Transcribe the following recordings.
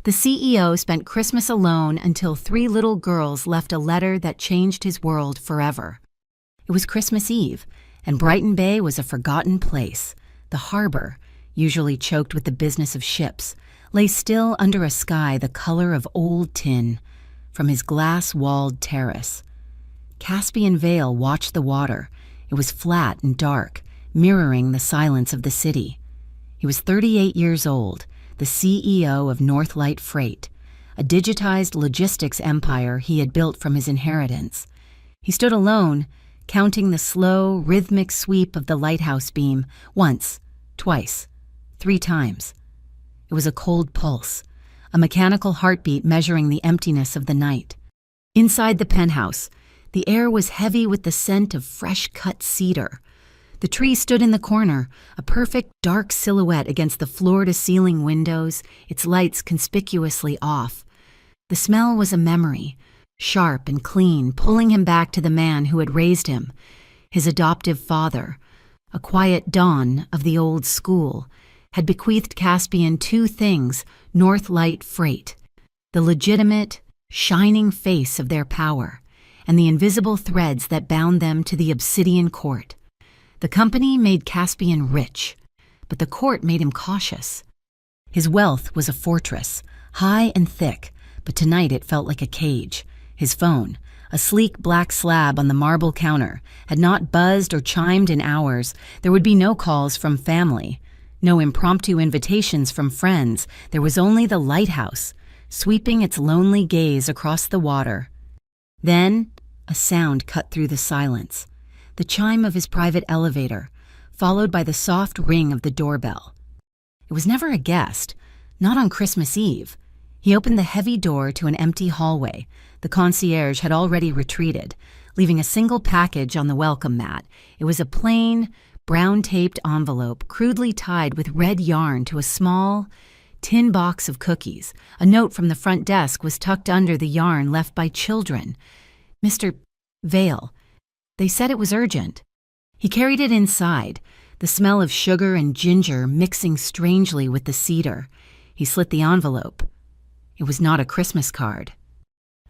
The CEO spent Christmas alone until 3 little girls left a letter that changed his world forever. It was Christmas Eve, and Brighton Bay was a forgotten place. The harbor, usually choked with the business of ships, lay still under a sky the color of old tin. From his glass-walled terrace, Caspian Vale watched the water. It was flat and dark, mirroring the silence of the city. He was 38 years old, the CEO of Northlight Freight, a digitized logistics empire he had built from his inheritance. He stood alone, counting the slow, rhythmic sweep of the lighthouse beam, once, twice, 3 times. It was a cold pulse, a mechanical heartbeat measuring the emptiness of the night. Inside the penthouse, the air was heavy with the scent of fresh-cut cedar. The tree stood in the corner, a perfect dark silhouette against the floor-to-ceiling windows, its lights conspicuously off. The smell was a memory, sharp and clean, pulling him back to the man who had raised him, his adoptive father. A quiet don of the old school had bequeathed Caspian 2 things: Northlight Freight, the legitimate, shining face of their power, and the invisible threads that bound them to the obsidian court. The company made Caspian rich, but the court made him cautious. His wealth was a fortress, high and thick, but tonight it felt like a cage. His phone, a sleek black slab on the marble counter, had not buzzed or chimed in hours. There would be no calls from family, no impromptu invitations from friends. There was only the lighthouse, sweeping its lonely gaze across the water. Then, a sound cut through the silence, the chime of his private elevator, followed by the soft ring of the doorbell. It was never a guest, not on Christmas Eve. He opened the heavy door to an empty hallway. The concierge had already retreated, leaving a single package on the welcome mat. It was a plain, brown-taped envelope, crudely tied with red yarn to a small, tin box of cookies. A note from the front desk was tucked under the yarn left by children. "Mr. Vale, they said it was urgent." He carried it inside, the smell of sugar and ginger mixing strangely with the cedar. He slit the envelope. It was not a Christmas card.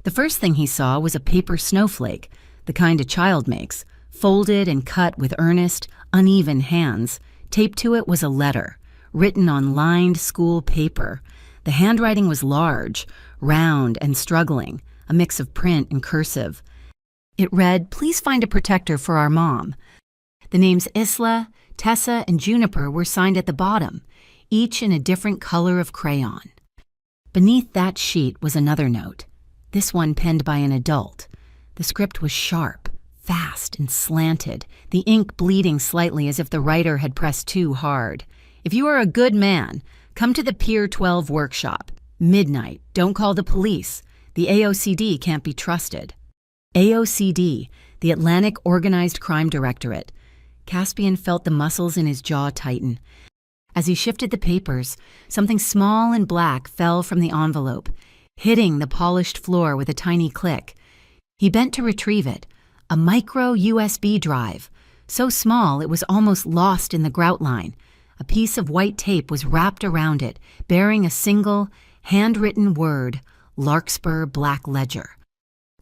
The first thing he saw was a paper snowflake, the kind a child makes, folded and cut with earnest, uneven hands. Taped to it was a letter, written on lined school paper. The handwriting was large, round, and struggling, a mix of print and cursive. It read, "Please find a protector for our mom." The names Isla, Tessa, and Juniper were signed at the bottom, each in a different color of crayon. Beneath that sheet was another note, this one penned by an adult. The script was sharp, fast, and slanted, the ink bleeding slightly as if the writer had pressed too hard. "If you are a good man, come to the Pier 12 workshop. Midnight. Don't call the police. The AOCD can't be trusted." AOCD, the Atlantic Organized Crime Directorate. Caspian felt the muscles in his jaw tighten. As he shifted the papers, something small and black fell from the envelope, hitting the polished floor with a tiny click. He bent to retrieve it, a micro USB drive, so small it was almost lost in the grout line. A piece of white tape was wrapped around it, bearing a single, handwritten word, Larkspur Black Ledger.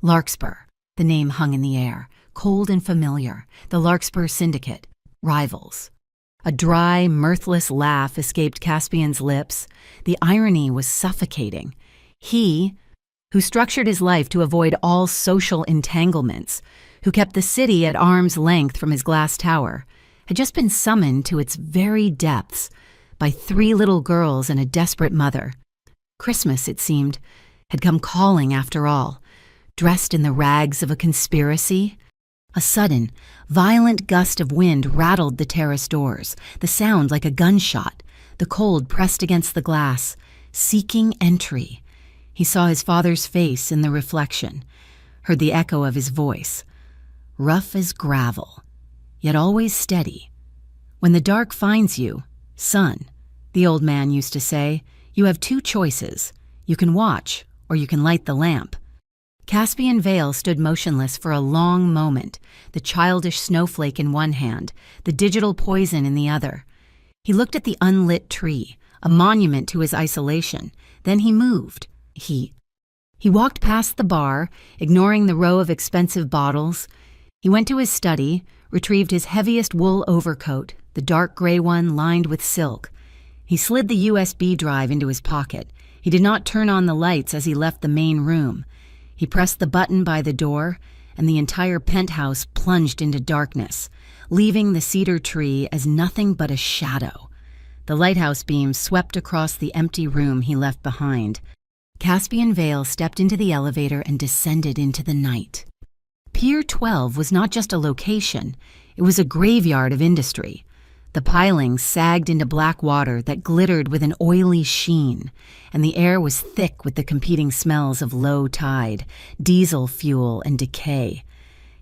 Larkspur, the name hung in the air, cold and familiar, the Larkspur Syndicate, rivals. A dry, mirthless laugh escaped Caspian's lips. The irony was suffocating. He, who structured his life to avoid all social entanglements, who kept the city at arm's length from his glass tower, had just been summoned to its very depths by 3 little girls and a desperate mother. Christmas, it seemed, had come calling after all, dressed in the rags of a conspiracy. A sudden, violent gust of wind rattled the terrace doors, the sound like a gunshot, the cold pressed against the glass, seeking entry. He saw his father's face in the reflection, heard the echo of his voice, rough as gravel, yet always steady. "When the dark finds you, son," the old man used to say, "you have 2 choices. You can watch, or you can light the lamp." Caspian Vale stood motionless for a long moment, the childish snowflake in one hand, the digital poison in the other. He looked at the unlit tree, a monument to his isolation, Then he moved. He walked past the bar, ignoring the row of expensive bottles. He went to his study, retrieved his heaviest wool overcoat, the dark gray one lined with silk. He slid the USB drive into his pocket. He did not turn on the lights as he left the main room. He pressed the button by the door, and the entire penthouse plunged into darkness, leaving the cedar tree as nothing but a shadow. The lighthouse beam swept across the empty room he left behind. Caspian Vale stepped into the elevator and descended into the night. Pier 12 was not just a location, it was a graveyard of industry. The pilings sagged into black water that glittered with an oily sheen, and the air was thick with the competing smells of low tide, diesel fuel, and decay.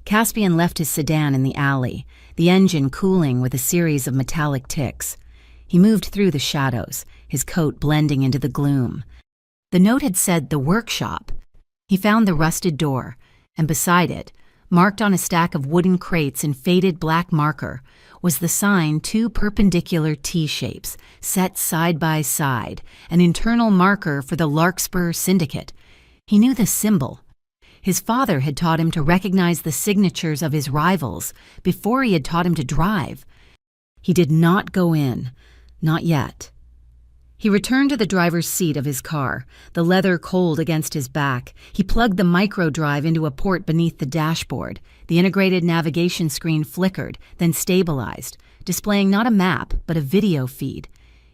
Caspian left his sedan in the alley, the engine cooling with a series of metallic ticks. He moved through the shadows, his coat blending into the gloom. The note had said the workshop. He found the rusted door, and beside it, marked on a stack of wooden crates in faded black marker, was the sign two perpendicular T-shapes, set side by side, an internal marker for the Larkspur Syndicate. He knew the symbol. His father had taught him to recognize the signatures of his rivals before he had taught him to drive. He did not go in, not yet. He returned to the driver's seat of his car, the leather cold against his back. He plugged the micro drive into a port beneath the dashboard. The integrated navigation screen flickered, then stabilized, displaying not a map, but a video feed.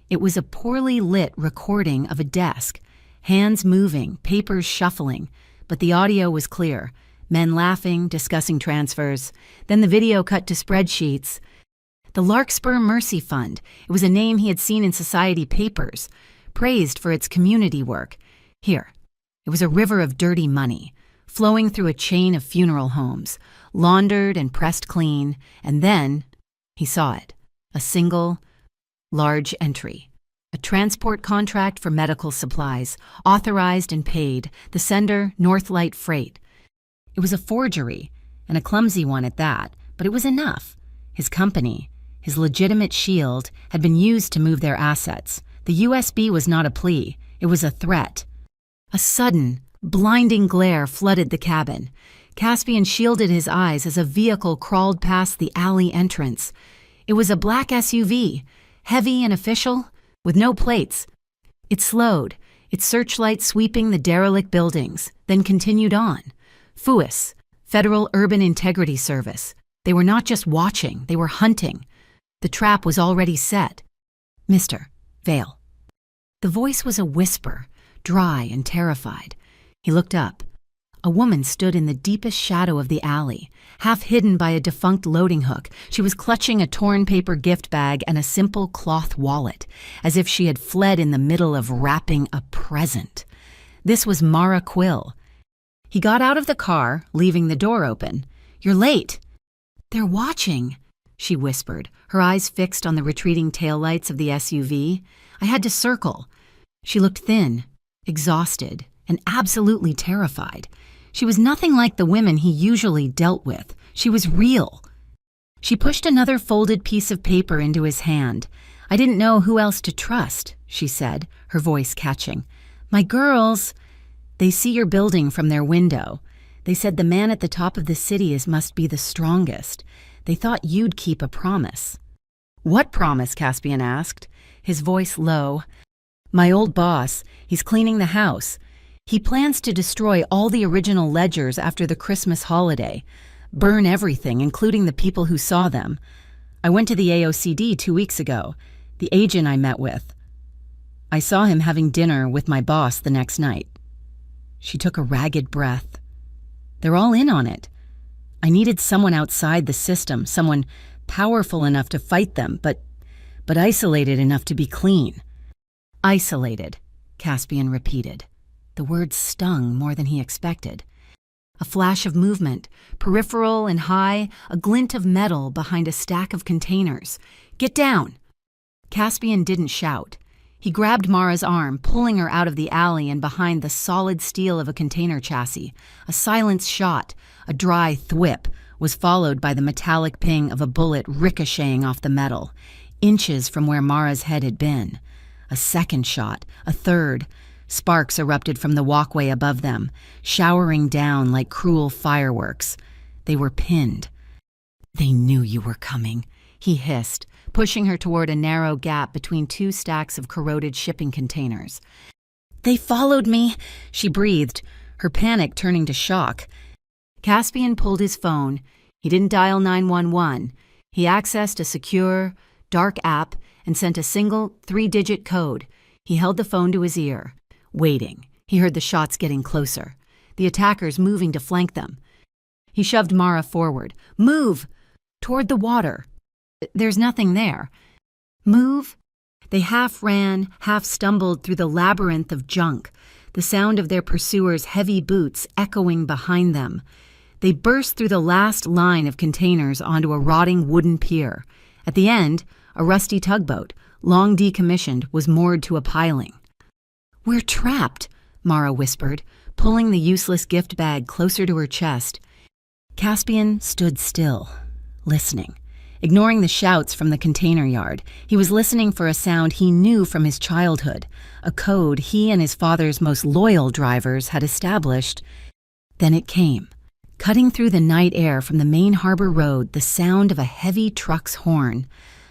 It was a poorly lit recording of a desk, hands moving, papers shuffling, but the audio was clear. Men laughing, discussing transfers. Then the video cut to spreadsheets. The Larkspur Mercy Fund. It was a name he had seen in society papers, praised for its community work. Here, it was a river of dirty money, flowing through a chain of funeral homes, laundered and pressed clean, and then he saw it, a single, large entry. A transport contract for medical supplies, authorized and paid, the sender Northlight Freight. It was a forgery, and a clumsy one at that, but it was enough. His company, his legitimate shield, had been used to move their assets. The USB was not a plea, it was a threat. A sudden, blinding glare flooded the cabin. Caspian shielded his eyes as a vehicle crawled past the alley entrance. It was a black SUV, heavy and official, with no plates. It slowed, its searchlight sweeping the derelict buildings, then continued on. FUIS, Federal Urban Integrity Service. They were not just watching, they were hunting. The trap was already set. Mr. Vale. The voice was a whisper, dry and terrified. He looked up. A woman stood in the deepest shadow of the alley, half hidden by a defunct loading hook. She was clutching a torn paper gift bag and a simple cloth wallet, as if she had fled in the middle of wrapping a present. This was Mara Quill. He got out of the car, leaving the door open. "You're late." "They're watching," she whispered, her eyes fixed on the retreating taillights of the SUV. "I had to circle." She looked thin, exhausted, and absolutely terrified. She was nothing like the women he usually dealt with. She was real. She pushed another folded piece of paper into his hand. "I didn't know who else to trust," she said, her voice catching. "My girls, they see your building from their window. They said the man at the top of the city must be the strongest. They thought you'd keep a promise." "What promise?" Caspian asked, his voice low. "My old boss, he's cleaning the house. He plans to destroy all the original ledgers after the Christmas holiday, burn everything, including the people who saw them. I went to the AOCD 2 weeks ago, the agent I met with. I saw him having dinner with my boss the next night." She took a ragged breath. "They're all in on it. I needed someone outside the system, someone powerful enough to fight them, but isolated enough to be clean." "Isolated," Caspian repeated. The words stung more than he expected. A flash of movement, peripheral and high, a glint of metal behind a stack of containers. "Get down!" Caspian didn't shout. He grabbed Mara's arm, pulling her out of the alley and behind the solid steel of a container chassis. A silenced shot, a dry thwip, was followed by the metallic ping of a bullet ricocheting off the metal, inches from where Mara's head had been. A second shot, a third. Sparks erupted from the walkway above them, showering down like cruel fireworks. They were pinned. "They knew you were coming," he hissed, pushing her toward a narrow gap between two stacks of corroded shipping containers. "They followed me," she breathed, her panic turning to shock. Caspian pulled his phone. He didn't dial 911. He accessed a secure, dark app and sent a single 3-digit code. He held the phone to his ear. Waiting, he heard the shots getting closer, the attackers moving to flank them. He shoved Mara forward. "Move! Toward the water. There's nothing there." "Move?" They half ran, half stumbled through the labyrinth of junk, the sound of their pursuers' heavy boots echoing behind them. They burst through the last line of containers onto a rotting wooden pier. At the end, a rusty tugboat, long decommissioned, was moored to a piling. "We're trapped," Mara whispered, pulling the useless gift bag closer to her chest. Caspian stood still, listening. Ignoring the shouts from the container yard, he was listening for a sound he knew from his childhood, a code he and his father's most loyal drivers had established. Then it came, cutting through the night air from the main harbor road, the sound of a heavy truck's horn.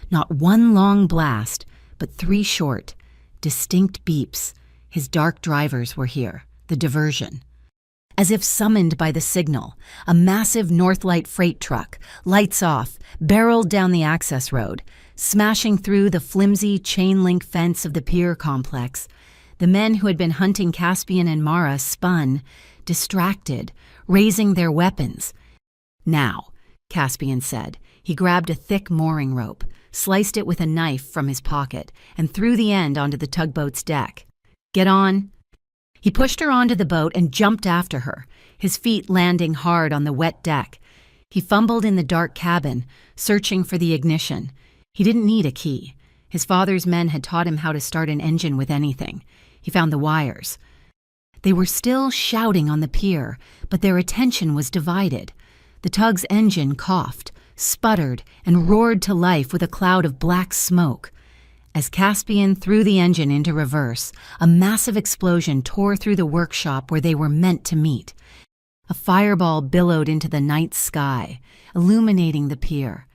Not one long blast, but 3 short, distinct beeps. His dark drivers were here, the diversion. As if summoned by the signal, a massive Northlight freight truck, lights off, barreled down the access road, smashing through the flimsy chain-link fence of the pier complex. The men who had been hunting Caspian and Mara spun, distracted, raising their weapons. "Now," Caspian said. He grabbed a thick mooring rope, sliced it with a knife from his pocket, and threw the end onto the tugboat's deck. "Get on." He pushed her onto the boat and jumped after her, his feet landing hard on the wet deck. He fumbled in the dark cabin, searching for the ignition. He didn't need a key. His father's men had taught him how to start an engine with anything. He found the wires. They were still shouting on the pier, but their attention was divided. The tug's engine coughed, sputtered, and roared to life with a cloud of black smoke. As Caspian threw the engine into reverse, a massive explosion tore through the workshop where they were meant to meet. A fireball billowed into the night sky, illuminating the pier.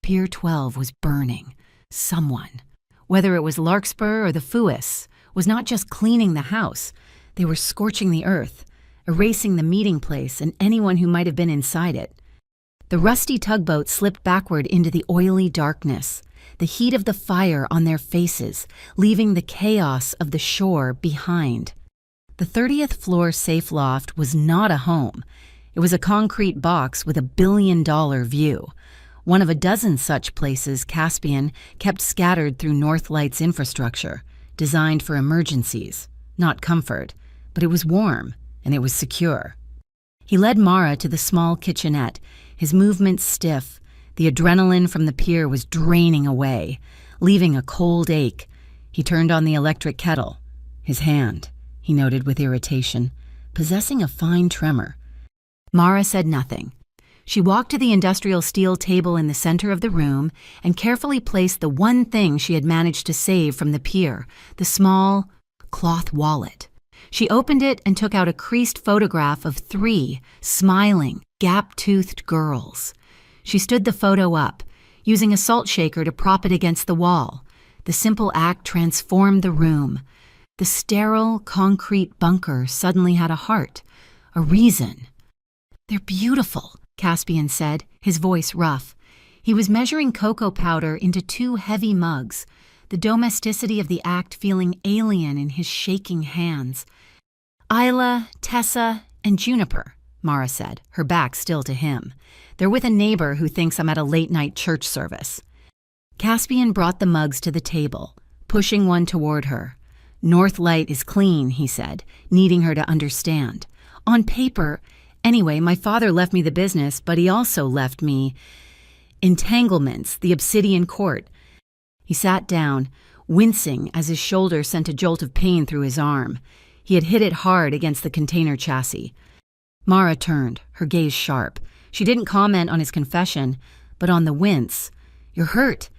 Pier 12 was burning. Someone, whether it was Larkspur or the Fuis, was not just cleaning the house. They were scorching the earth, erasing the meeting place and anyone who might have been inside it. The rusty tugboat slipped backward into the oily darkness, the heat of the fire on their faces, leaving the chaos of the shore behind. The 30th floor safe loft was not a home. It was a concrete box with a billion-dollar view, one of a dozen such places Caspian kept scattered through Northlight's infrastructure, designed for emergencies, not comfort, but it was warm and it was secure. He led Mara to the small kitchenette, his movements stiff. The adrenaline from the pier was draining away, leaving a cold ache. He turned on the electric kettle. His hand, he noted with irritation, possessing a fine tremor. Mara said nothing. She walked to the industrial steel table in the center of the room and carefully placed the one thing she had managed to save from the pier, the small cloth wallet. She opened it and took out a creased photograph of 3 smiling, gap-toothed girls. She stood the photo up, using a salt shaker to prop it against the wall. The simple act transformed the room. The sterile, concrete bunker suddenly had a heart, a reason. "They're beautiful," Caspian said, his voice rough. He was measuring cocoa powder into 2 heavy mugs, the domesticity of the act feeling alien in his shaking hands. "Isla, Tessa, and Juniper," Mara said, her back still to him. "They're with a neighbor who thinks I'm at a late-night church service." Caspian brought the mugs to the table, pushing one toward her. "Northlight is clean," he said, needing her to understand. "On paper, anyway, my father left me the business, but he also left me entanglements, the obsidian court." He sat down, wincing as his shoulder sent a jolt of pain through his arm. He had hit it hard against the container chassis. Mara turned, her gaze sharp. She didn't comment on his confession, but on the wince. "You're hurt."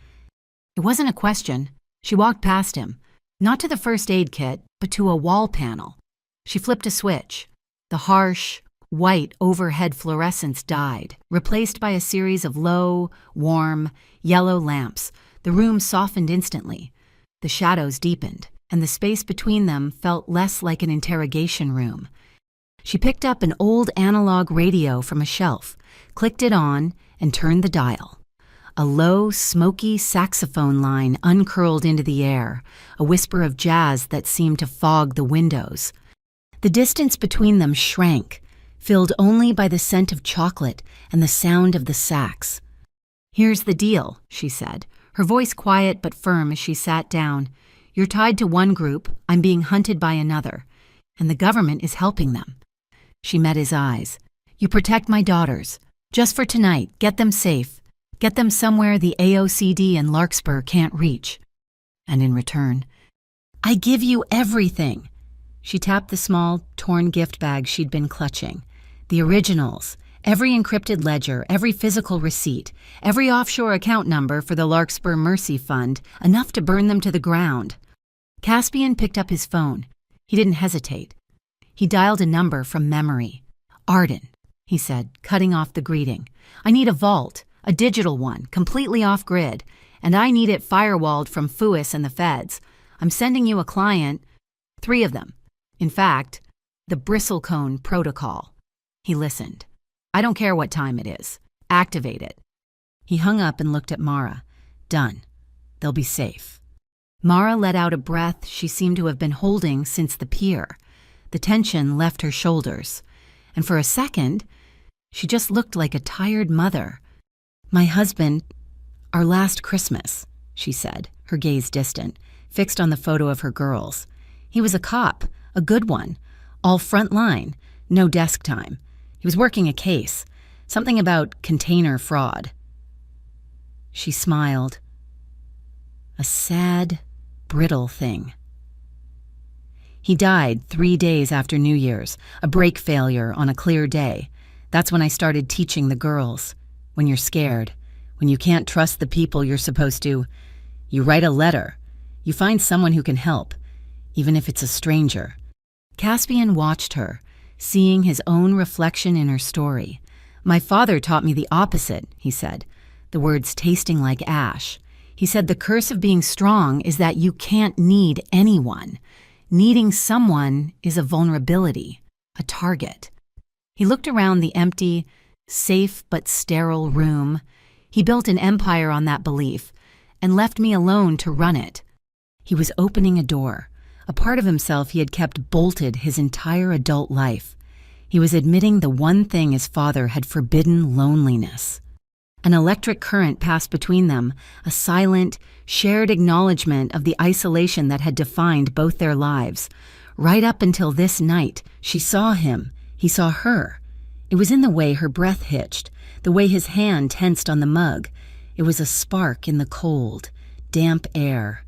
It wasn't a question. She walked past him. Not to the first aid kit, but to a wall panel. She flipped a switch. The harsh, white overhead fluorescence died, replaced by a series of low, warm, yellow lamps. The room softened instantly. The shadows deepened, and the space between them felt less like an interrogation room. She picked up an old analog radio from a shelf, clicked it on, and turned the dial. A low, smoky saxophone line uncurled into the air, a whisper of jazz that seemed to fog the windows. The distance between them shrank, filled only by the scent of chocolate and the sound of the sax. "Here's the deal," she said, her voice quiet but firm as she sat down. "You're tied to one group, I'm being hunted by another, and the government is helping them." She met his eyes. "You protect my daughters. Just for tonight, get them safe. Get them somewhere the AOCD and Larkspur can't reach. And in return, I give you everything." She tapped the small, torn gift bag she'd been clutching. The originals, every encrypted ledger, every physical receipt, every offshore account number for the Larkspur Mercy Fund, enough to burn them to the ground. Caspian picked up his phone. He didn't hesitate. He dialed a number from memory. "Arden," he said, cutting off the greeting. "I need a vault. A digital one, completely off-grid, and I need it firewalled from FUIS and the feds. I'm sending you a client, 3 of them. In fact, the bristlecone protocol." He listened. "I don't care what time it is. Activate it." He hung up and looked at Mara. "Done. They'll be safe." Mara let out a breath she seemed to have been holding since the pier. The tension left her shoulders, and for a second, she just looked like a tired mother. "My husband, our last Christmas," she said, her gaze distant, fixed on the photo of her girls. "He was a cop, a good one, all front line, no desk time. He was working a case, something about container fraud." She smiled. A sad, brittle thing. "He died 3 days after New Year's, a brake failure on a clear day. That's when I started teaching the girls. When you're scared, when you can't trust the people you're supposed to, you write a letter. You find someone who can help, even if it's a stranger." Caspian watched her, seeing his own reflection in her story. "My father taught me the opposite," he said, the words tasting like ash. He said the curse of being strong is that you can't need anyone. Needing someone is a vulnerability, a target. He looked around the empty, safe but sterile room. He built an empire on that belief and left me alone to run it. He was opening a door, a part of himself he had kept bolted his entire adult life. He was admitting the one thing his father had forbidden: loneliness. An electric current passed between them, a silent, shared acknowledgement of the isolation that had defined both their lives. Right up until this night, she saw him, he saw her. It was in the way her breath hitched, the way his hand tensed on the mug. It was a spark in the cold, damp air.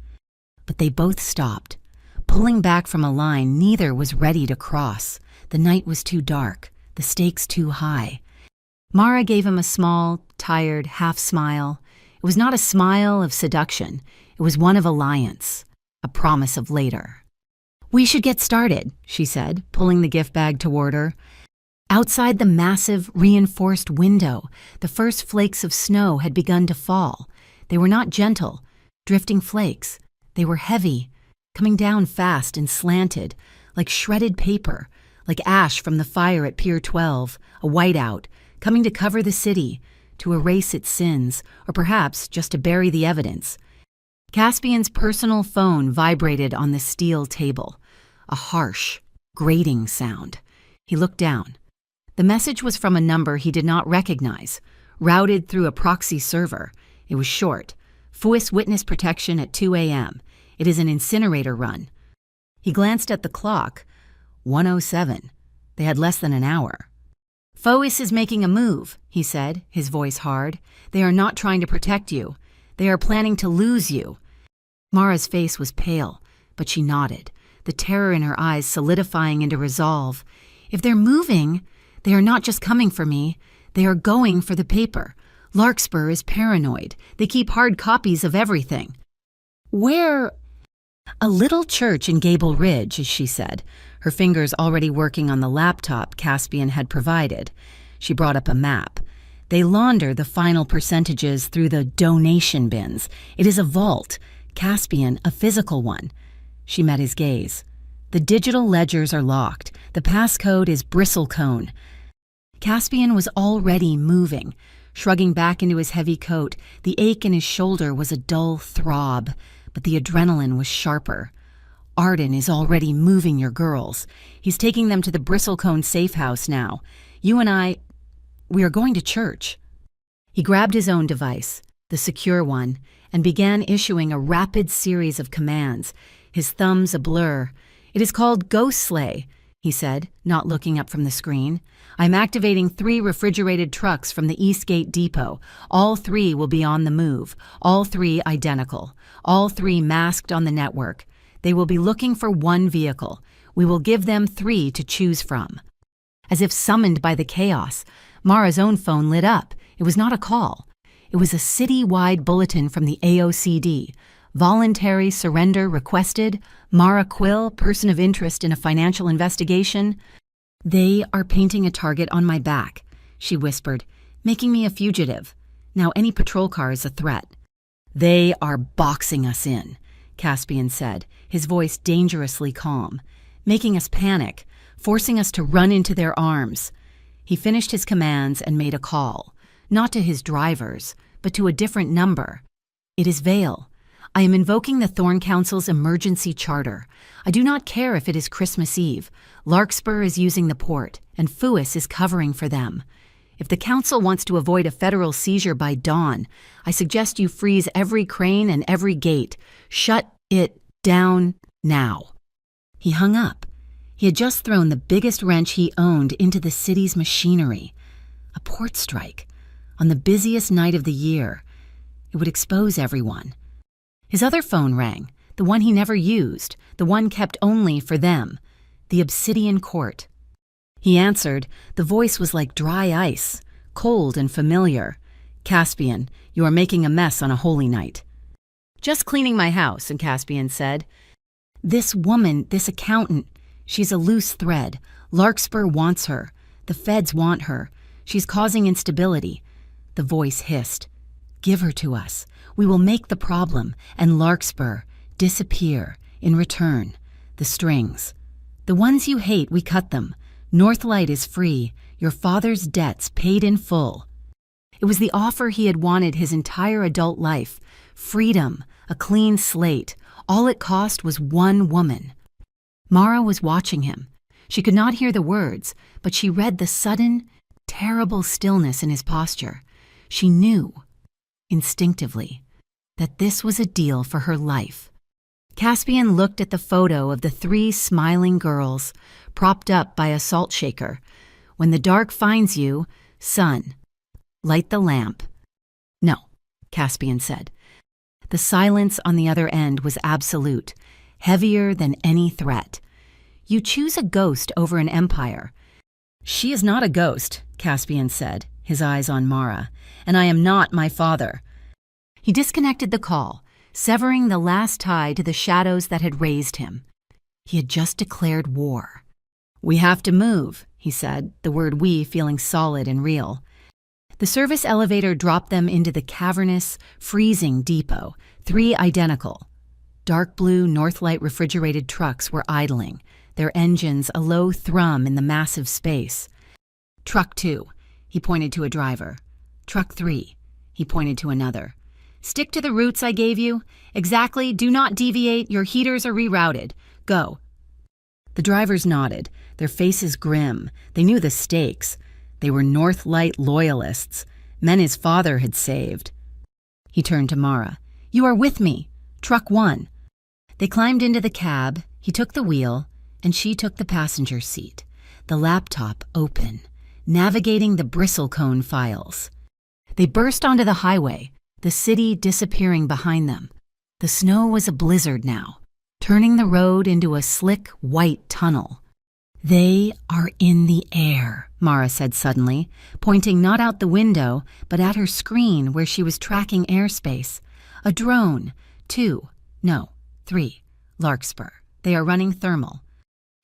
But they both stopped. Pulling back from a line neither was ready to cross. The night was too dark, the stakes too high. Mara gave him a small, tired half-smile. It was not a smile of seduction. It was one of alliance, a promise of later. "We should get started," she said, pulling the gift bag toward her. Outside the massive, reinforced window, the first flakes of snow had begun to fall. They were not gentle, drifting flakes. They were heavy, coming down fast and slanted, like shredded paper, like ash from the fire at Pier 12, a whiteout, coming to cover the city, to erase its sins, or perhaps just to bury the evidence. Caspian's personal phone vibrated on the steel table, a harsh, grating sound. He looked down. The message was from a number he did not recognize, routed through a proxy server. It was short. "FUIS witness protection at 2 a.m. It is an incinerator run." He glanced at the clock. 1:07. They had less than an hour. "FUIS is making a move," he said, his voice hard. "They are not trying to protect you. They are planning to lose you." Mara's face was pale, but she nodded, the terror in her eyes solidifying into resolve. "If they're moving, they are not just coming for me. They are going for the paper. Larkspur is paranoid. They keep hard copies of everything." "Where?" A little church in Gable Ridge, she said, her fingers already working on the laptop Caspian had provided. She brought up a map. They launder the final percentages through the donation bins. It is a vault. Caspian, a physical one. She met his gaze. The digital ledgers are locked. The passcode is bristlecone. Caspian was already moving. Shrugging back into his heavy coat, the ache in his shoulder was a dull throb, but the adrenaline was sharper. Arden is already moving your girls. He's taking them to the bristlecone safe house now. You and we are going to church. He grabbed his own device, the secure one, and began issuing a rapid series of commands, his thumbs a blur. It is called Ghost Slay, he said, not looking up from the screen. I'm activating 3 refrigerated trucks from the Eastgate Depot. All 3 will be on the move. All 3 identical. All 3 masked on the network. They will be looking for 1 vehicle. We will give them 3 to choose from. As if summoned by the chaos, Mara's own phone lit up. It was not a call. It was a city-wide bulletin from the AOCD. Voluntary surrender requested. Mara Quill, person of interest in a financial investigation. They are painting a target on my back, she whispered, making me a fugitive. Now any patrol car is a threat. They are boxing us in, Caspian said, his voice dangerously calm, making us panic, forcing us to run into their arms. He finished his commands and made a call, not to his drivers, but to a different number. It is Vale. I am invoking the Thorn Council's emergency charter. I do not care if it is Christmas Eve. Larkspur is using the port, and Fuis is covering for them. If the Council wants to avoid a federal seizure by dawn, I suggest you freeze every crane and every gate. Shut it down now. He hung up. He had just thrown the biggest wrench he owned into the city's machinery. A port strike. On the busiest night of the year. It would expose everyone. His other phone rang, the one he never used, the one kept only for them, the Obsidian Court. He answered. The voice was like dry ice, cold and familiar. Caspian, you are making a mess on a holy night. Just cleaning my house, and Caspian said. This woman, this accountant, she's a loose thread. Larkspur wants her. The feds want her. She's causing instability. The voice hissed. Give her to us. We will make the problem, and Larkspur disappear. In return, the strings. The ones you hate, we cut them. Northlight is free. Your father's debts paid in full. It was the offer he had wanted his entire adult life. Freedom, a clean slate. All it cost was 1 woman. Mara was watching him. She could not hear the words, but she read the sudden, terrible stillness in his posture. She knew, instinctively, that this was a deal for her life. Caspian looked at the photo of the 3 smiling girls, propped up by a salt shaker. When the dark finds you, son, light the lamp. No, Caspian said. The silence on the other end was absolute, heavier than any threat. You choose a ghost over an empire. She is not a ghost, Caspian said, his eyes on Mara, and I am not my father. He disconnected the call, severing the last tie to the shadows that had raised him. He had just declared war. We have to move, he said, the word we feeling solid and real. The service elevator dropped them into the cavernous, freezing depot, 3 identical. Dark blue Northlight refrigerated trucks were idling, their engines a low thrum in the massive space. Truck 2, he pointed to a driver. Truck 3, he pointed to another. Stick to the routes I gave you. Exactly, do not deviate, your heaters are rerouted. Go. The drivers nodded, their faces grim. They knew the stakes. They were Northlight loyalists, men his father had saved. He turned to Mara. You are with me. Truck 1. They climbed into the cab, he took the wheel, and she took the passenger seat, the laptop open, navigating the bristlecone files. They burst onto the highway, the city disappearing behind them. The snow was a blizzard now, turning the road into a slick, white tunnel. They are in the air, Mara said suddenly, pointing not out the window, but at her screen where she was tracking airspace. A drone, 2, no, 3, Larkspur. They are running thermal."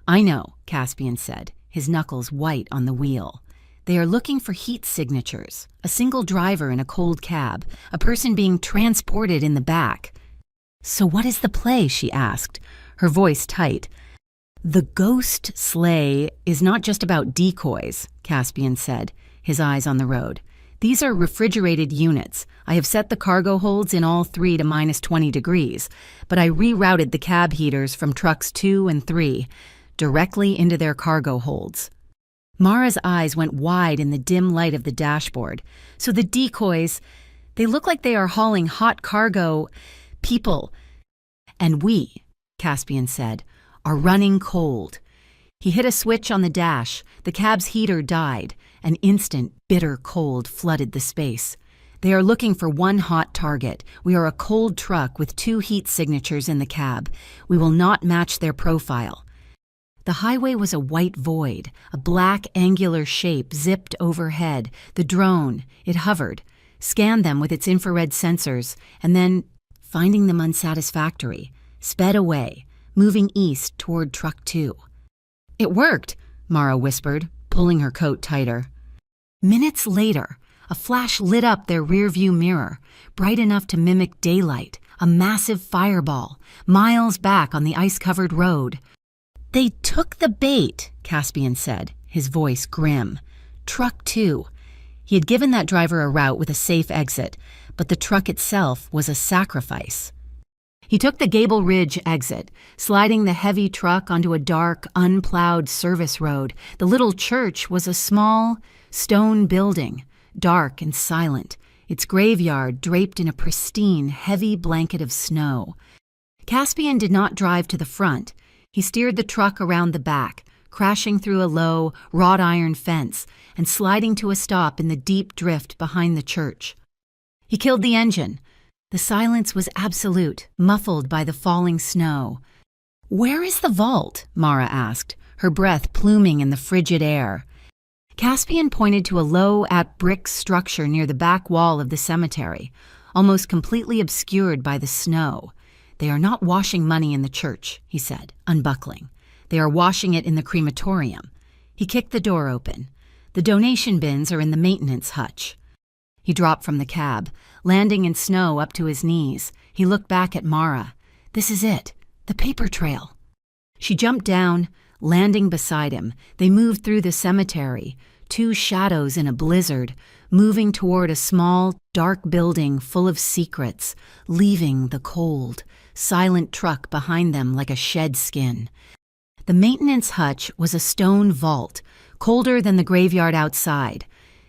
"I know," Caspian said, his knuckles white on the wheel. "They are looking for heat signatures, a single driver in a cold cab, a person being transported in the back." "So what is the play?" she asked, her voice tight. "The ghost sleigh is not just about decoys," Caspian said, his eyes on the road. "These are refrigerated units. I have set the cargo holds in all 3 to -20 degrees, but I rerouted the cab heaters from trucks 2 and 3 directly into their cargo holds." Mara's eyes went wide in the dim light of the dashboard. "So the decoys, they look like they are hauling hot cargo, people. And we," Caspian said, "are running cold." He hit a switch on the dash. The cab's heater died. An instant, bitter cold flooded the space. "They are looking for one hot target. We are a cold truck with 2 heat signatures in the cab. We will not match their profile." The highway was a white void, a black angular shape zipped overhead. The drone, it hovered, scanned them with its infrared sensors, and then, finding them unsatisfactory, sped away, moving east toward Truck 2. "It worked," Mara whispered, pulling her coat tighter. Minutes later, a flash lit up their rearview mirror, bright enough to mimic daylight, a massive fireball, miles back on the ice-covered road. "They took the bait," Caspian said, his voice grim. "Truck 2. He had given that driver a route with a safe exit, but the truck itself was a sacrifice. He took the Gable Ridge exit, sliding the heavy truck onto a dark, unplowed service road. The little church was a small, stone building, dark and silent, its graveyard draped in a pristine, heavy blanket of snow. Caspian did not drive to the front. He steered the truck around the back, crashing through a low, wrought iron fence and sliding to a stop in the deep drift behind the church. He killed the engine. The silence was absolute, muffled by the falling snow. "Where is the vault?" Mara asked, her breath pluming in the frigid air. Caspian pointed to a low-at-brick structure near the back wall of the cemetery, almost completely obscured by the snow. "They are not washing money in the church," he said, unbuckling. "They are washing it in the crematorium." He kicked the door open. "The donation bins are in the maintenance hutch." He dropped from the cab, landing in snow up to his knees. He looked back at Mara. "This is it, the paper trail." She jumped down, landing beside him. They moved through the cemetery, 2 shadows in a blizzard, moving toward a small, dark building full of secrets, leaving the cold, silent truck behind them like a shed skin. The maintenance hutch was a stone vault, colder than the graveyard outside.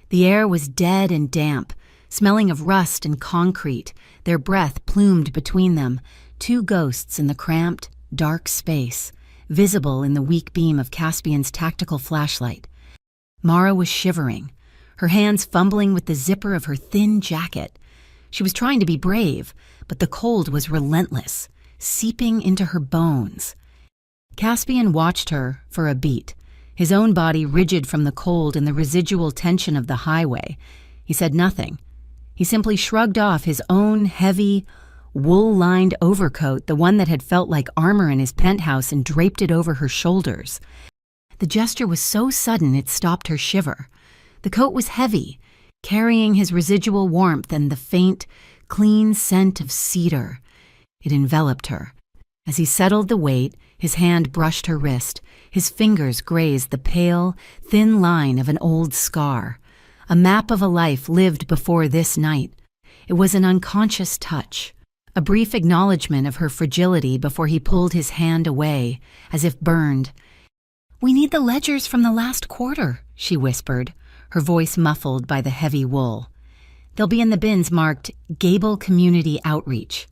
The air was dead and damp, smelling of rust and concrete, their breath plumed between them, 2 ghosts in the cramped, dark space, visible in the weak beam of Caspian's tactical flashlight. Mara was shivering, her hands fumbling with the zipper of her thin jacket. She was trying to be brave, but the cold was relentless, seeping into her bones. Caspian watched her for a beat, his own body rigid from the cold and the residual tension of the highway. He said nothing. He simply shrugged off his own heavy, wool-lined overcoat, the one that had felt like armor in his penthouse, and draped it over her shoulders. The gesture was so sudden it stopped her shiver. The coat was heavy, carrying his residual warmth and the faint, clean scent of cedar. It enveloped her. As he settled the weight, his hand brushed her wrist. His fingers grazed the pale, thin line of an old scar, a map of a life lived before this night. It was an unconscious touch, a brief acknowledgement of her fragility before he pulled his hand away, as if burned. "We need the ledgers from the last quarter," she whispered, her voice muffled by the heavy wool. "They'll be in the bins marked Gable Community Outreach."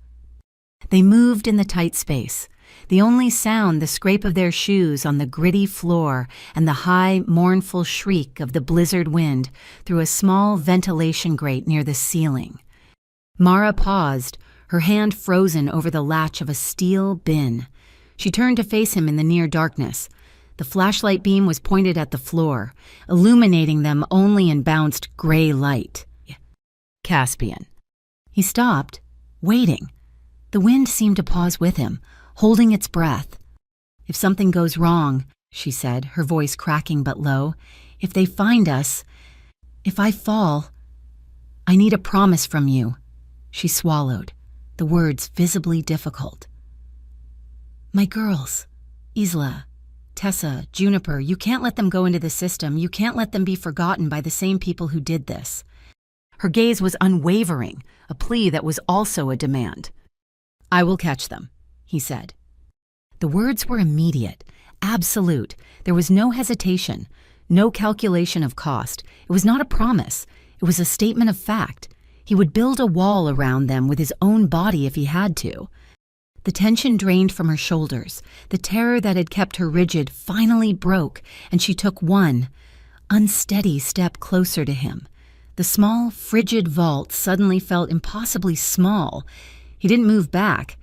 They moved in the tight space, the only sound the scrape of their shoes on the gritty floor and the high, mournful shriek of the blizzard wind through a small ventilation grate near the ceiling. Mara paused, her hand frozen over the latch of a steel bin. She turned to face him in the near darkness. The flashlight beam was pointed at the floor, illuminating them only in bounced gray light. "Caspian." He stopped, waiting. The wind seemed to pause with him, holding its breath. "If something goes wrong," she said, her voice cracking but low, "if they find us, if I fall, I need a promise from you." She swallowed, the words visibly difficult. "My girls, Isla, Tessa, Juniper, you can't let them go into the system. You can't let them be forgotten by the same people who did this." Her gaze was unwavering, a plea that was also a demand. "I will catch them," he said. The words were immediate, absolute. There was no hesitation, no calculation of cost. It was not a promise. It was a statement of fact. He would build a wall around them with his own body if he had to. The tension drained from her shoulders. The terror that had kept her rigid finally broke, and she took one unsteady step closer to him. The small, frigid vault suddenly felt impossibly small. He didn't move back.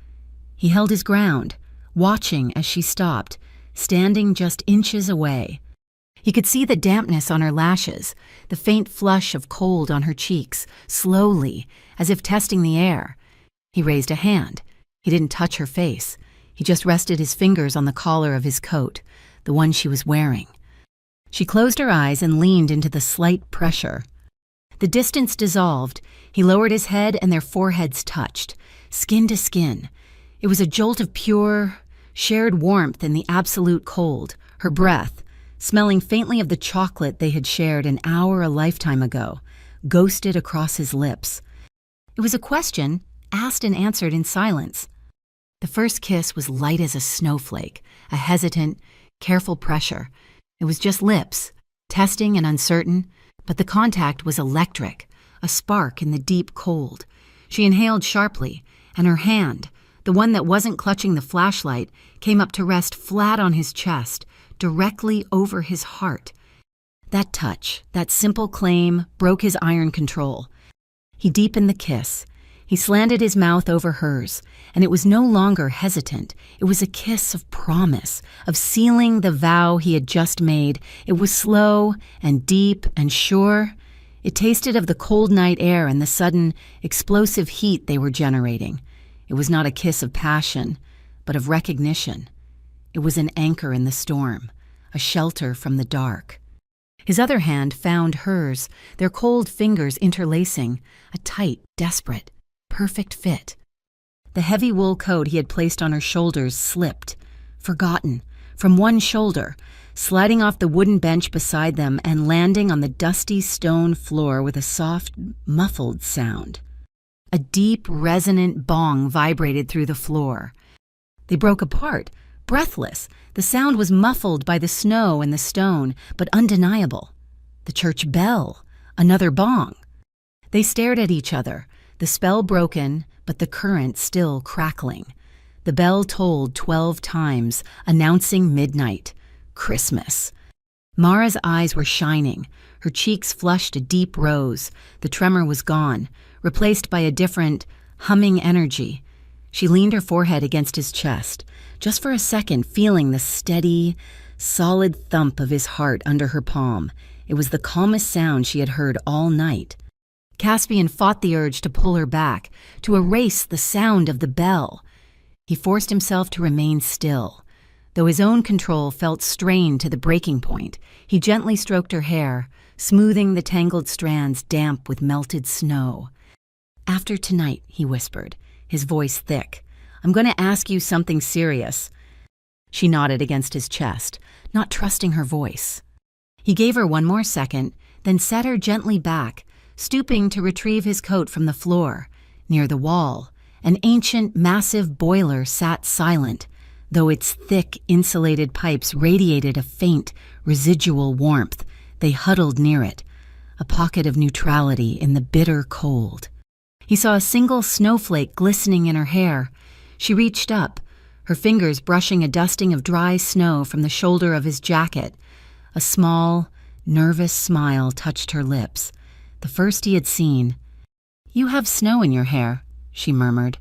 He held his ground, watching as she stopped, standing just inches away. He could see the dampness on her lashes, the faint flush of cold on her cheeks, slowly, as if testing the air. He raised a hand. He didn't touch her face. He just rested his fingers on the collar of his coat, the one she was wearing. She closed her eyes and leaned into the slight pressure. The distance dissolved. He lowered his head and their foreheads touched, skin to skin. It was a jolt of pure, shared warmth in the absolute cold. Her breath, smelling faintly of the chocolate they had shared an hour a lifetime ago, ghosted across his lips. It was a question, asked and answered in silence. The first kiss was light as a snowflake, a hesitant, careful pressure. It was just lips, testing and uncertain, but the contact was electric, a spark in the deep cold. She inhaled sharply, and her hand, the one that wasn't clutching the flashlight, came up to rest flat on his chest, directly over his heart. That touch, that simple claim, broke his iron control. He deepened the kiss. He slanted his mouth over hers, and it was no longer hesitant. It was a kiss of promise, of sealing the vow he had just made. It was slow and deep and sure. It tasted of the cold night air and the sudden, explosive heat they were generating. It was not a kiss of passion, but of recognition. It was an anchor in the storm, a shelter from the dark. His other hand found hers, their cold fingers interlacing, a tight, desperate, perfect fit. The heavy wool coat he had placed on her shoulders slipped, forgotten, from one shoulder, sliding off the wooden bench beside them and landing on the dusty stone floor with a soft, muffled sound. A deep, resonant bong vibrated through the floor. They broke apart, breathless. The sound was muffled by the snow and the stone, but undeniable. The church bell, another bong. They stared at each other, the spell broken, but the current still crackling. The bell tolled 12 times, announcing midnight, Christmas. Mara's eyes were shining. Her cheeks flushed a deep rose. The tremor was gone, replaced by a different, humming energy. She leaned her forehead against his chest, just for a second feeling the steady, solid thump of his heart under her palm. It was the calmest sound she had heard all night. Caspian fought the urge to pull her back, to erase the sound of the bell. He forced himself to remain still. Though his own control felt strained to the breaking point, he gently stroked her hair, smoothing the tangled strands damp with melted snow. "After tonight," he whispered, his voice thick, "I'm going to ask you something serious." She nodded against his chest, not trusting her voice. He gave her one more second, then set her gently back, stooping to retrieve his coat from the floor. Near the wall, an ancient, massive boiler sat silent, though its thick, insulated pipes radiated a faint, residual warmth. They huddled near it, a pocket of neutrality in the bitter cold. He saw a single snowflake glistening in her hair. She reached up, her fingers brushing a dusting of dry snow from the shoulder of his jacket. A small, nervous smile touched her lips, the first he had seen. "You have snow in your hair," she murmured.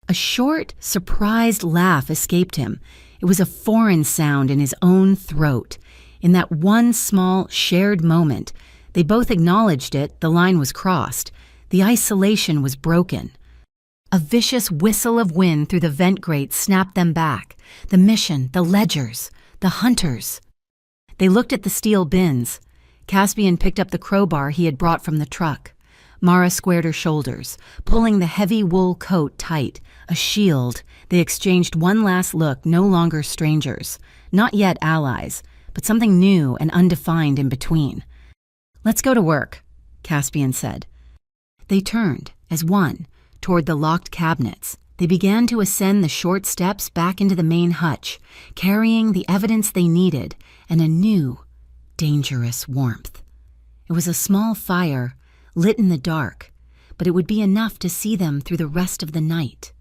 A short, surprised laugh escaped him. It was a foreign sound in his own throat. In that one small, shared moment, they both acknowledged it. The line was crossed. The isolation was broken. A vicious whistle of wind through the vent grate snapped them back. The mission, the ledgers, the hunters. They looked at the steel bins. Caspian picked up the crowbar he had brought from the truck. Mara squared her shoulders, pulling the heavy wool coat tight. A shield. They exchanged one last look, no longer strangers. Not yet allies, but something new and undefined in between. "Let's go to work," Caspian said. They turned, as one, toward the locked cabinets. They began to ascend the short steps back into the main hutch, carrying the evidence they needed and a new, dangerous warmth. It was a small fire, lit in the dark, but it would be enough to see them through the rest of the night.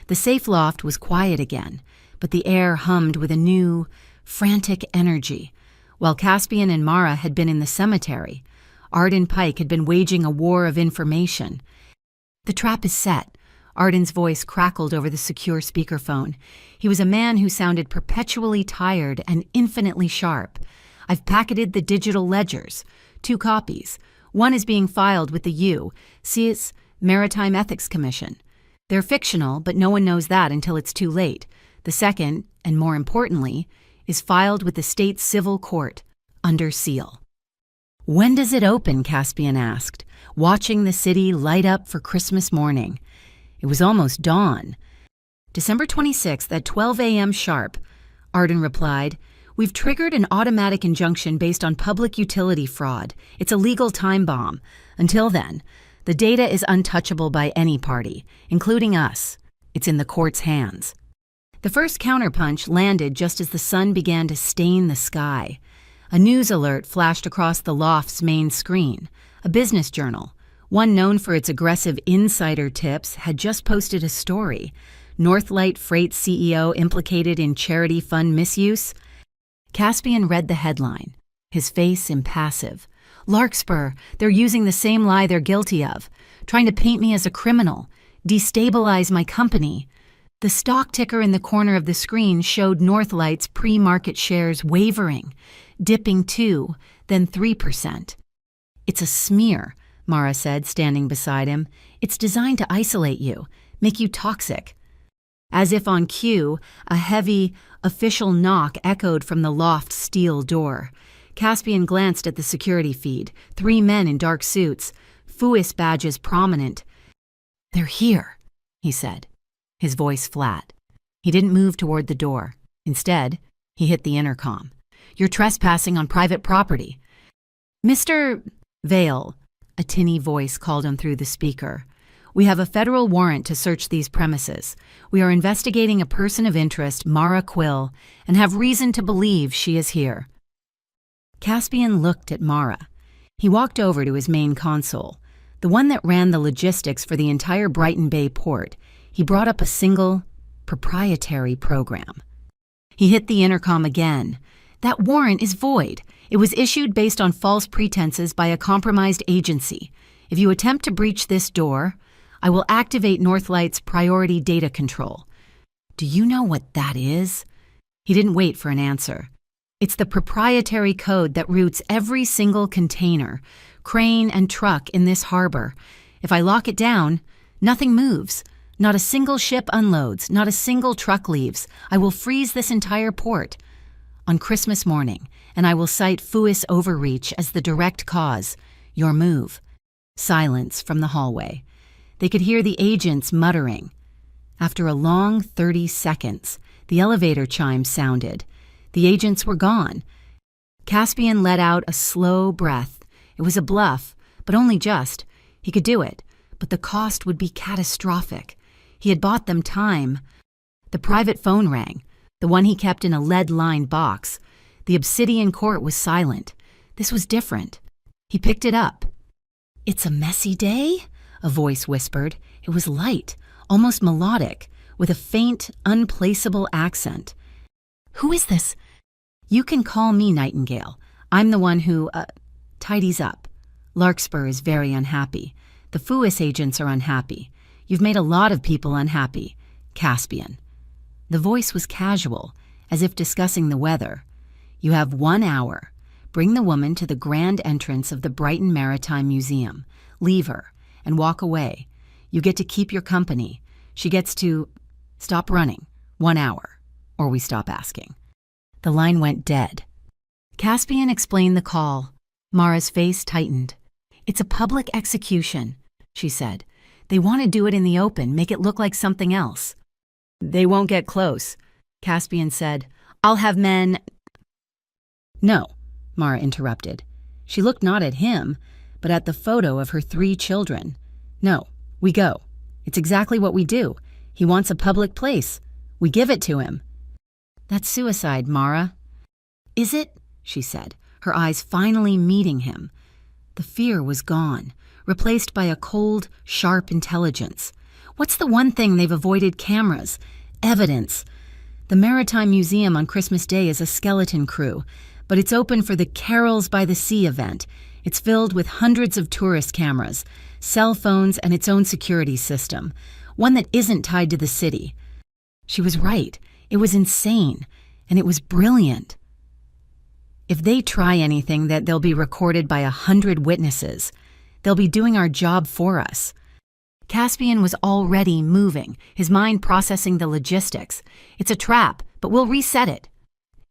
The safe loft was quiet again, but the air hummed with a new, frantic energy. While Caspian and Mara had been in the cemetery, Arden Pike had been waging a war of information. "The trap is set," Arden's voice crackled over the secure speakerphone. He was a man who sounded perpetually tired and infinitely sharp. "I've packeted the digital ledgers. 2 copies. One is being filed with the U.S. Maritime Ethics Commission. They're fictional, but no one knows that until it's too late. The second, and more importantly, is filed with the state civil court, under seal." "When does it open?" Caspian asked, watching the city light up for Christmas morning. It was almost dawn. "December 26th at 12 a.m. sharp," Arden replied. "We've triggered an automatic injunction based on public utility fraud. It's a legal time bomb. Until then, the data is untouchable by any party, including us. It's in the court's hands." The first counterpunch landed just as the sun began to stain the sky. A news alert flashed across the loft's main screen. A business journal, one known for its aggressive insider tips, had just posted a story. Northlight Freight CEO implicated in charity fund misuse. Caspian read the headline, his face impassive. "Larkspur, they're using the same lie they're guilty of, trying to paint me as a criminal, destabilize my company." The stock ticker in the corner of the screen showed Northlight's pre-market shares wavering, dipping 2, then 3%. "It's a smear," Mara said, standing beside him. "It's designed to isolate you, make you toxic." As if on cue, a heavy, official knock echoed from the loft's steel door. Caspian glanced at the security feed. 3 men in dark suits, FUIS badges prominent. "They're here," he said, his voice flat. He didn't move toward the door. Instead, he hit the intercom. "You're trespassing on private property." "Mr. Vale," a tinny voice called him through the speaker. "We have a federal warrant to search these premises. We are investigating a person of interest, Mara Quill, and have reason to believe she is here." Caspian looked at Mara. He walked over to his main console, the one that ran the logistics for the entire Brighton Bay port. He brought up a single, proprietary program. He hit the intercom again. "That warrant is void. It was issued based on false pretenses by a compromised agency. If you attempt to breach this door, I will activate Northlight's priority data control." "Do you know what that is?" He didn't wait for an answer. "It's the proprietary code that routes every single container, crane, and truck in this harbor. If I lock it down, nothing moves. Not a single ship unloads, not a single truck leaves. I will freeze this entire port on Christmas morning, and I will cite FUIS overreach as the direct cause. Your move." Silence from the hallway. They could hear the agents muttering. After a long 30 seconds, the elevator chime sounded. The agents were gone. Caspian let out a slow breath. It was a bluff, but only just. He could do it, but the cost would be catastrophic. He had bought them time. The private phone rang, the one he kept in a lead-lined box. The obsidian court was silent. This was different. He picked it up. "It's a messy day?" a voice whispered. It was light, almost melodic, with a faint, unplaceable accent. "Who is this?" "You can call me Nightingale. I'm the one who, tidies up. Larkspur is very unhappy. The FUIS agents are unhappy. You've made a lot of people unhappy. Caspian." The voice was casual, as if discussing the weather. "You have 1 hour. Bring the woman to the grand entrance of the Brighton Maritime Museum. Leave her, and walk away. You get to keep your company. She gets to stop running 1 hour, or we stop asking. The line went dead. Caspian explained the call. Mara's face tightened. It's a public execution, she said. They want to do it in the open, make it look like something else. They won't get close, Caspian said. I'll have men. No, Mara interrupted. She looked not at him, but at the photo of her 3 children. No, we go. It's exactly what we do. He wants a public place. We give it to him. That's suicide, Mara. Is it? She said, her eyes finally meeting him. The fear was gone, replaced by a cold, sharp intelligence. What's the one thing they've avoided? Cameras, evidence. The Maritime Museum on Christmas Day is a skeleton crew, but it's open for the Carols by the Sea event. It's filled with hundreds of tourist cameras, cell phones, and its own security system, one that isn't tied to the city. She was right. It was insane, and it was brilliant. If they try anything, that they'll be recorded by 100 witnesses. They'll be doing our job for us. Caspian was already moving, his mind processing the logistics. It's a trap, but we'll reset it.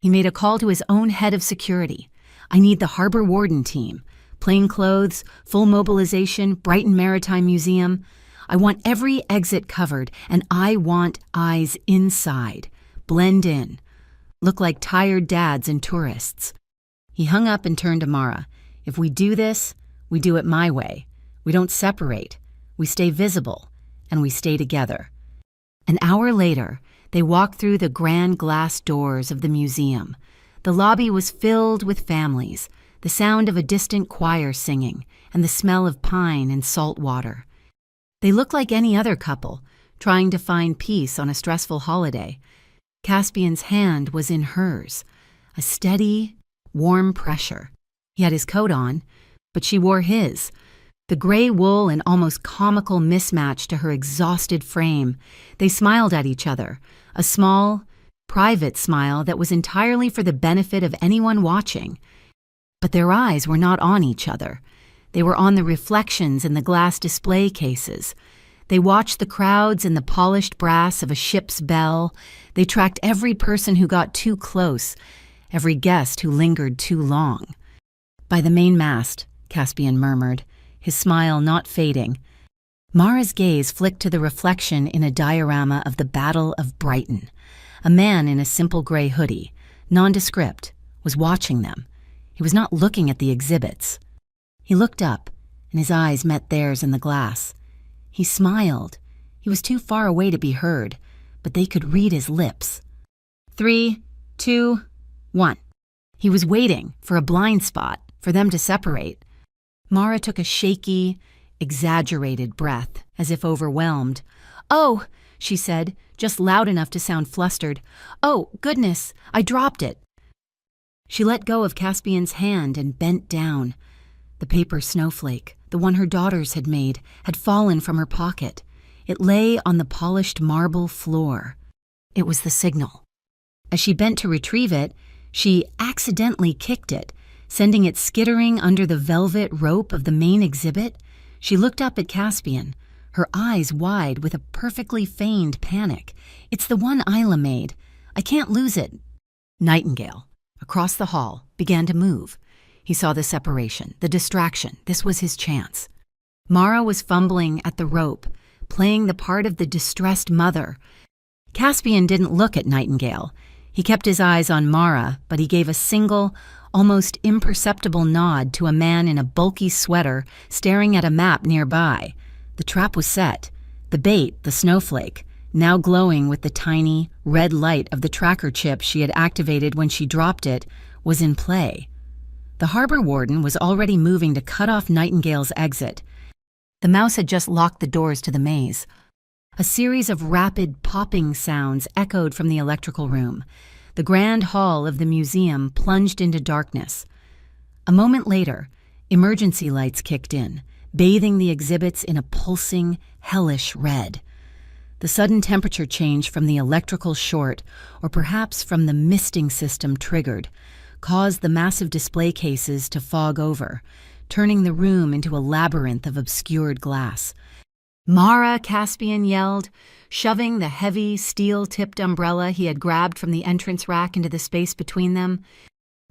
He made a call to his own head of security. I need the harbor warden team. Plain clothes, full mobilization, Brighton Maritime Museum. I want every exit covered, and I want eyes inside. Blend in. Look like tired dads and tourists. He hung up and turned to Mara. If we do this, we do it my way. We don't separate. We stay visible, and we stay together. An hour later, they walked through the grand glass doors of the museum. The lobby was filled with families, the sound of a distant choir singing, and the smell of pine and salt water. They looked like any other couple, trying to find peace on a stressful holiday. Caspian's hand was in hers, a steady, warm pressure. He had his coat on, but she wore his, the gray wool an almost comical mismatch to her exhausted frame. They smiled at each other, a small, private smile that was entirely for the benefit of anyone watching. But their eyes were not on each other. They were on the reflections in the glass display cases. They watched the crowds in the polished brass of a ship's bell. They tracked every person who got too close, every guest who lingered too long. By the main mast, Caspian murmured, his smile not fading. Mara's gaze flicked to the reflection in a diorama of the Battle of Brighton. A man in a simple gray hoodie, nondescript, was watching them. He was not looking at the exhibits. He looked up, and his eyes met theirs in the glass. He smiled. He was too far away to be heard, but they could read his lips. 3, 2, 1. He was waiting for a blind spot, for them to separate. Mara took a shaky, exaggerated breath, as if overwhelmed. "Oh," she said, just loud enough to sound flustered. "Oh, goodness, I dropped it." She let go of Caspian's hand and bent down. The paper snowflake, the one her daughters had made, had fallen from her pocket. It lay on the polished marble floor. It was the signal. As she bent to retrieve it, she accidentally kicked it, sending it skittering under the velvet rope of the main exhibit. She looked up at Caspian, her eyes wide with a perfectly feigned panic. "It's the one Isla made. I can't lose it." Nightingale, across the hall, began to move. He saw the separation, the distraction. This was his chance. Mara was fumbling at the rope, playing the part of the distressed mother. Caspian didn't look at Nightingale. He kept his eyes on Mara, but he gave a single, almost imperceptible nod to a man in a bulky sweater staring at a map nearby. The trap was set. The bait, the snowflake, now glowing with the tiny, red light of the tracker chip she had activated when she dropped it, was in play. The harbor warden was already moving to cut off Nightingale's exit. The mouse had just locked the doors to the maze. A series of rapid popping sounds echoed from the electrical room. The grand hall of the museum plunged into darkness. A moment later, emergency lights kicked in, bathing the exhibits in a pulsing, hellish red. The sudden temperature change from the electrical short, or perhaps from the misting system triggered, caused the massive display cases to fog over, turning the room into a labyrinth of obscured glass. Mara, Caspian yelled, shoving the heavy, steel-tipped umbrella he had grabbed from the entrance rack into the space between them.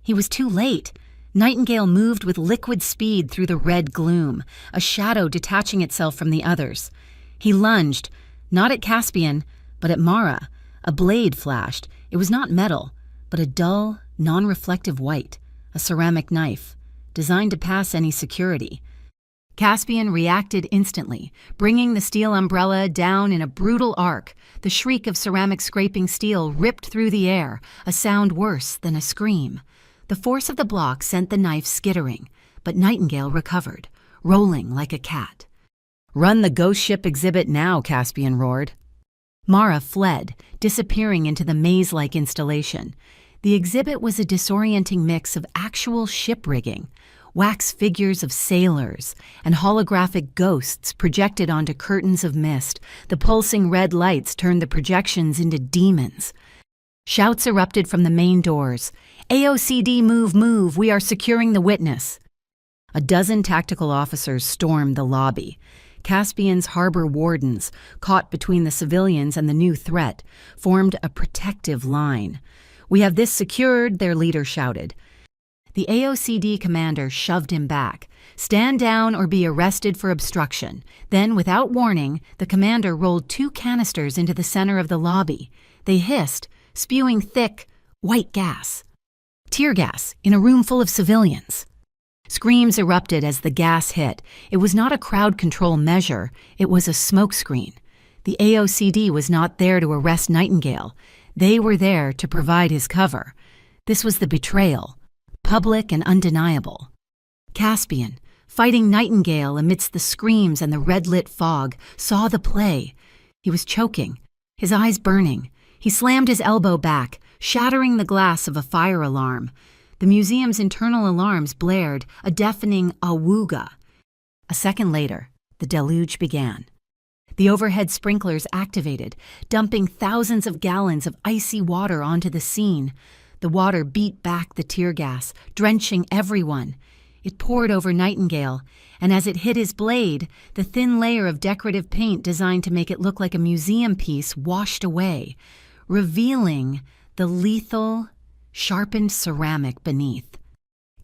He was too late. Nightingale moved with liquid speed through the red gloom, a shadow detaching itself from the others. He lunged, not at Caspian, but at Mara. A blade flashed. It was not metal, but a dull, non-reflective white, a ceramic knife, designed to pass any security. Caspian reacted instantly, bringing the steel umbrella down in a brutal arc. The shriek of ceramic scraping steel ripped through the air, a sound worse than a scream. The force of the block sent the knife skittering, but Nightingale recovered, rolling like a cat. "Run the ghost ship exhibit now," Caspian roared. Mara fled, disappearing into the maze-like installation. The exhibit was a disorienting mix of actual ship rigging, wax figures of sailors, and holographic ghosts projected onto curtains of mist. The pulsing red lights turned the projections into demons. Shouts erupted from the main doors. "AOCD, move, move, we are securing the witness." A dozen tactical officers stormed the lobby. Caspian's harbor wardens, caught between the civilians and the new threat, formed a protective line. "We have this secured," their leader shouted. The AOCD commander shoved him back. "Stand down or be arrested for obstruction." Then, without warning, the commander rolled 2 canisters into the center of the lobby. They hissed, spewing thick, white gas. Tear gas in a room full of civilians. Screams erupted as the gas hit. It was not a crowd control measure, it was a smokescreen. The AOCD was not there to arrest Nightingale. They were there to provide his cover. This was the betrayal, public and undeniable. Caspian, fighting Nightingale amidst the screams and the red-lit fog, saw the play. He was choking, his eyes burning. He slammed his elbow back, shattering the glass of a fire alarm. The museum's internal alarms blared, a deafening awooga. A second later, the deluge began. The overhead sprinklers activated, dumping thousands of gallons of icy water onto the scene. The water beat back the tear gas, drenching everyone. It poured over Nightingale, and as it hit his blade, the thin layer of decorative paint designed to make it look like a museum piece washed away, revealing the lethal, sharpened ceramic beneath.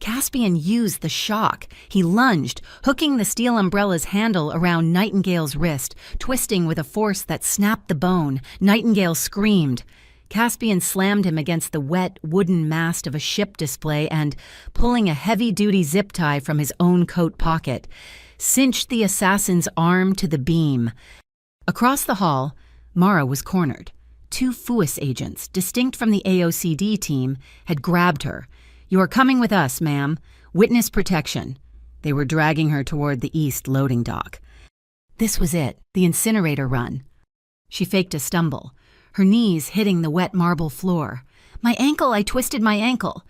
Caspian used the shock. He lunged, hooking the steel umbrella's handle around Nightingale's wrist, twisting with a force that snapped the bone. Nightingale screamed. Caspian slammed him against the wet, wooden mast of a ship display and, pulling a heavy-duty zip tie from his own coat pocket, cinched the assassin's arm to the beam. Across the hall, Mara was cornered. 2 FUIS agents, distinct from the AOCD team, had grabbed her. "You are coming with us, ma'am. Witness protection." They were dragging her toward the east loading dock. This was it, the incinerator run. She faked a stumble, her knees hitting the wet marble floor. "My ankle, I twisted my ankle."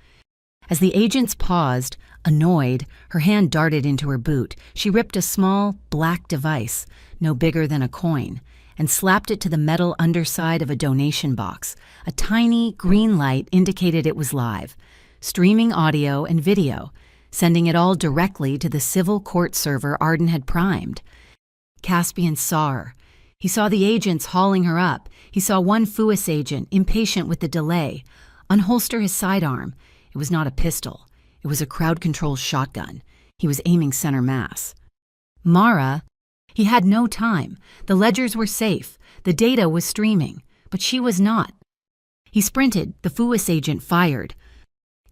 As the agents paused, annoyed, her hand darted into her boot. She ripped a small, black device, no bigger than a coin, and slapped it to the metal underside of a donation box. A tiny green light indicated it was live, streaming audio and video, sending it all directly to the civil court server Arden had primed. Caspian saw her. He saw the agents hauling her up. He saw one FUIS agent, impatient with the delay, unholster his sidearm. It was not a pistol. It was a crowd-control shotgun. He was aiming center mass. Mara... He had no time. The ledgers were safe. The data was streaming. But she was not. He sprinted. The FUIS agent fired.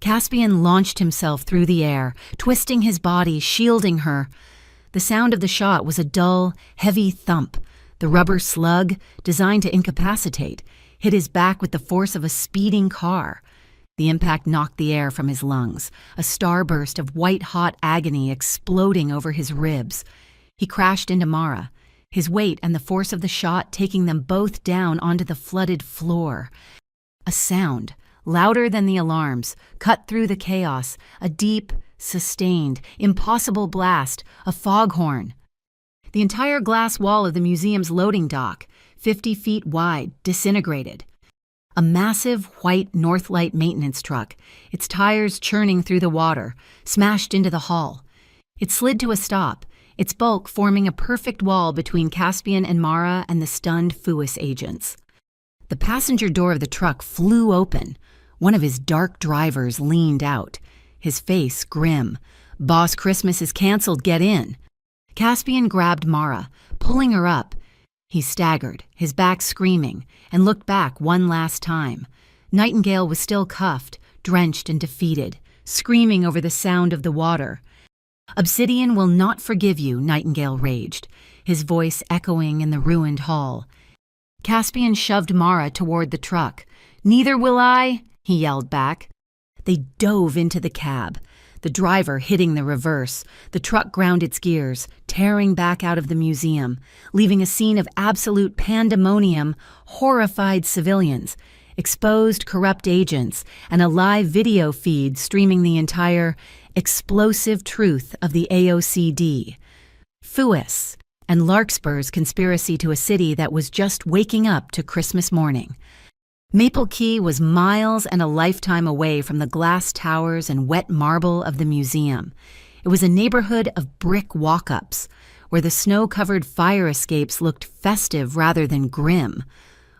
Caspian launched himself through the air, twisting his body, shielding her. The sound of the shot was a dull, heavy thump. The rubber slug, designed to incapacitate, hit his back with the force of a speeding car. The impact knocked the air from his lungs, a starburst of white-hot agony exploding over his ribs. He crashed into Mara, his weight and the force of the shot taking them both down onto the flooded floor. A sound, louder than the alarms, cut through the chaos, a deep, sustained, impossible blast, a foghorn. The entire glass wall of the museum's loading dock, 50 feet wide, disintegrated. A massive white Northlight maintenance truck, its tires churning through the water, smashed into the hull. It slid to a stop, its bulk forming a perfect wall between Caspian and Mara and the stunned FUIS agents. The passenger door of the truck flew open. One of his dark drivers leaned out, his face grim. "Boss, Christmas is canceled, get in." Caspian grabbed Mara, pulling her up. He staggered, his back screaming, and looked back one last time. Nightingale was still cuffed, drenched and defeated, screaming over the sound of the water. "Obsidian will not forgive you," Nightingale raged, his voice echoing in the ruined hall. Caspian shoved Mara toward the truck. "Neither will I," he yelled back. They dove into the cab, the driver hitting the reverse. The truck ground its gears, tearing back out of the museum, leaving a scene of absolute pandemonium, horrified civilians, exposed corrupt agents, and a live video feed streaming the entire explosive truth of the AOCD, FUIS, and Larkspur's conspiracy to a city that was just waking up to Christmas morning. Maple Key was miles and a lifetime away from the glass towers and wet marble of the museum. It was a neighborhood of brick walk-ups, where the snow-covered fire escapes looked festive rather than grim.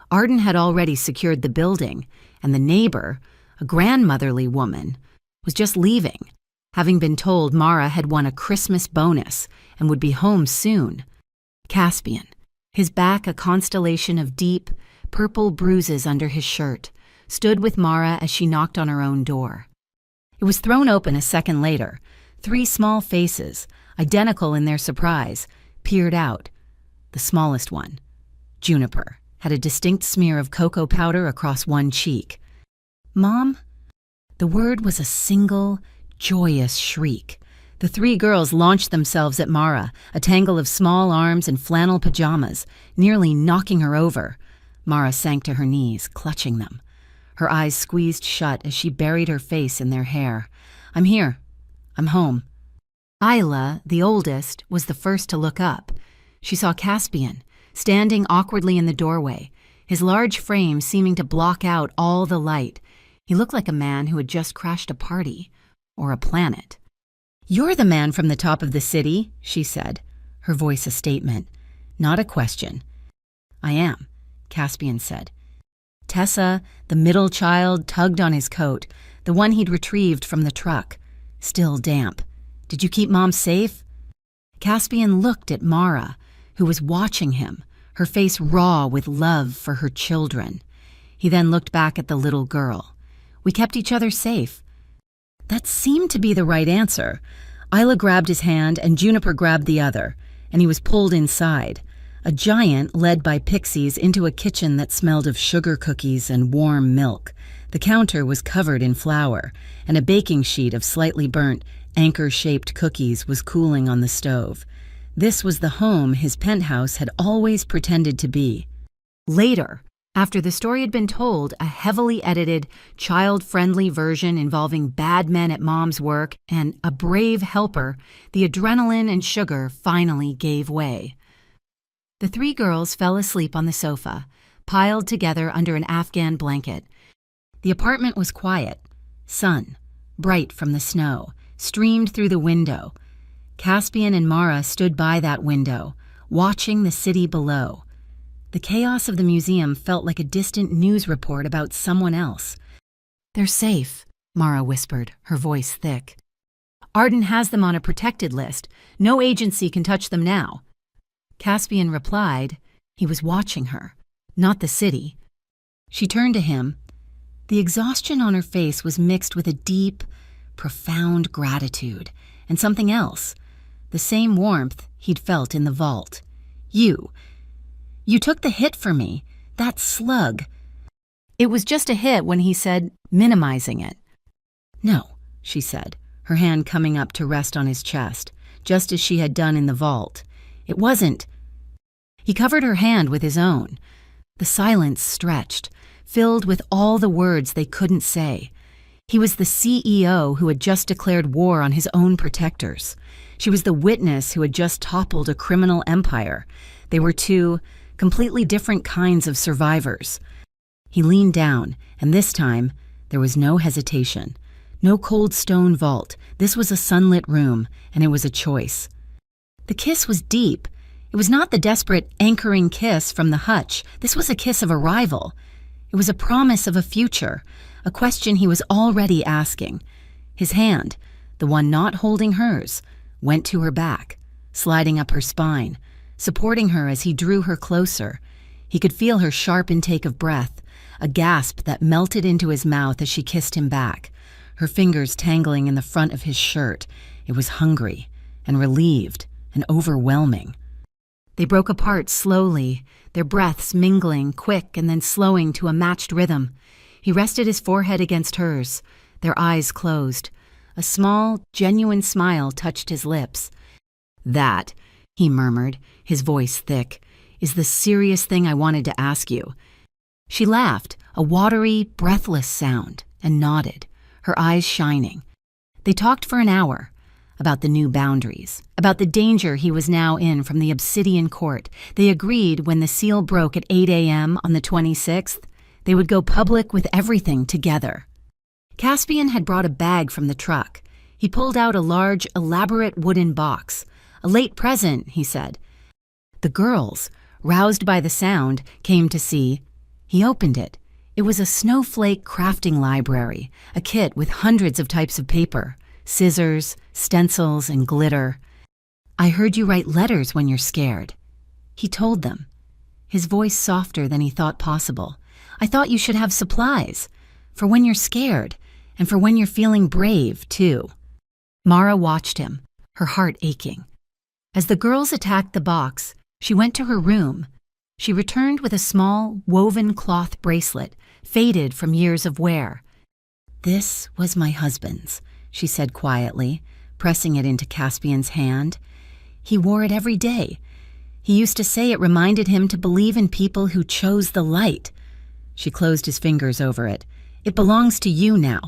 Arden had already secured the building, and the neighbor, a grandmotherly woman, was just leaving, having been told Mara had won a Christmas bonus and would be home soon. Caspian, his back a constellation of deep, purple bruises under his shirt, stood with Mara as she knocked on her own door. It was thrown open a second later. 3 small faces, identical in their surprise, peered out. The smallest one, Juniper, had a distinct smear of cocoa powder across one cheek. "Mom?" The word was a single, joyous shriek. The 3 girls launched themselves at Mara, a tangle of small arms and flannel pajamas, nearly knocking her over. Mara sank to her knees, clutching them. Her eyes squeezed shut as she buried her face in their hair. "I'm here. I'm home." Isla, the oldest, was the first to look up. She saw Caspian, standing awkwardly in the doorway, his large frame seeming to block out all the light. He looked like a man who had just crashed a party, or a planet. "You're the man from the top of the city," she said, her voice a statement, not a question. "I am," Caspian said. Tessa, the middle child, tugged on his coat, the one he'd retrieved from the truck, still damp. "Did you keep Mom safe?" Caspian looked at Mara, who was watching him, her face raw with love for her children. He then looked back at the little girl. "We kept each other safe." That seemed to be the right answer. Isla grabbed his hand and Juniper grabbed the other, and he was pulled inside. A giant led by pixies into a kitchen that smelled of sugar cookies and warm milk. The counter was covered in flour, and a baking sheet of slightly burnt, anchor-shaped cookies was cooling on the stove. This was the home his penthouse had always pretended to be. Later, after the story had been told, a heavily edited, child-friendly version involving bad men at Mom's work and a brave helper, the adrenaline and sugar finally gave way. The 3 girls fell asleep on the sofa, piled together under an Afghan blanket. The apartment was quiet. Sun, bright from the snow, streamed through the window. Caspian and Mara stood by that window, watching the city below. The chaos of the museum felt like a distant news report about someone else. "They're safe," Mara whispered, her voice thick. "Arden has them on a protected list. No agency can touch them now." Caspian replied. He was watching her, not the city. She turned to him. The exhaustion on her face was mixed with a deep, profound gratitude, and something else, the same warmth he'd felt in the vault. You took the hit for me, that slug." It was just a hit when he said, minimizing it. "No," she said, her hand coming up to rest on his chest, just as she had done in the vault. "It wasn't." He covered her hand with his own. The silence stretched, filled with all the words they couldn't say. He was the CEO who had just declared war on his own protectors. She was the witness who had just toppled a criminal empire. They were 2 completely different kinds of survivors. He leaned down, and this time there was no hesitation. No cold stone vault. This was a sunlit room, and it was a choice. The kiss was deep. It was not the desperate, anchoring kiss from the hutch. This was a kiss of arrival. It was a promise of a future, a question he was already asking. His hand, the one not holding hers, went to her back, sliding up her spine, supporting her as he drew her closer. He could feel her sharp intake of breath, a gasp that melted into his mouth as she kissed him back, her fingers tangling in the front of his shirt. It was hungry and relieved and overwhelming. They broke apart slowly, their breaths mingling, quick and then slowing to a matched rhythm. He rested his forehead against hers, their eyes closed. A small, genuine smile touched his lips. "That," he murmured, his voice thick, "is the serious thing I wanted to ask you." She laughed, a watery, breathless sound, and nodded, her eyes shining. They talked for an hour, about the new boundaries, about the danger he was now in from the Obsidian Court. They agreed when the seal broke at 8 a.m. on the 26th, they would go public with everything together. Caspian had brought a bag from the truck. He pulled out a large, elaborate wooden box. "A late present," he said. The girls, roused by the sound, came to see. He opened it. It was a snowflake crafting library, a kit with hundreds of types of paper, scissors, stencils, and glitter. "I heard you write letters when you're scared." He told them, his voice softer than he thought possible. "I thought you should have supplies, for when you're scared, and for when you're feeling brave, too." Mara watched him, her heart aching. As the girls attacked the box, she went to her room. She returned with a small, woven cloth bracelet, faded from years of wear. "This was my husband's," she said quietly, pressing it into Caspian's hand. "He wore it every day. He used to say it reminded him to believe in people who chose the light." She closed his fingers over it. "It belongs to you now."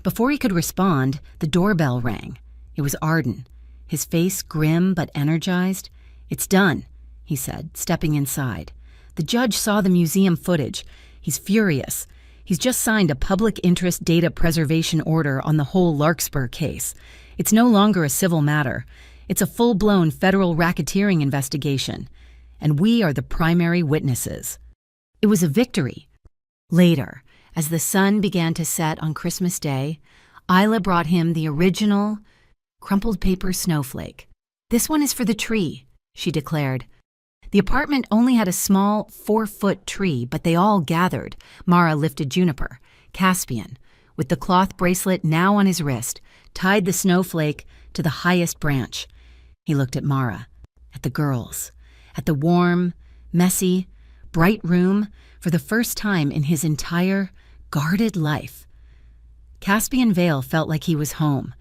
Before he could respond, the doorbell rang. It was Arden, his face grim but energized. "It's done," he said, stepping inside. "The judge saw the museum footage. He's furious. He's just signed a public interest data preservation order on the whole Larkspur case. It's no longer a civil matter. It's a full-blown federal racketeering investigation, and we are the primary witnesses." It was a victory. Later, as the sun began to set on Christmas Day, Isla brought him the original crumpled paper snowflake. "This one is for the tree," she declared. The apartment only had a small 4-foot tree, but they all gathered. Mara lifted Juniper. Caspian, with the cloth bracelet now on his wrist, tied the snowflake to the highest branch. He looked at Mara, at the girls, at the warm, messy, bright room for the first time in his entire, guarded life. Caspian Vale felt like he was home.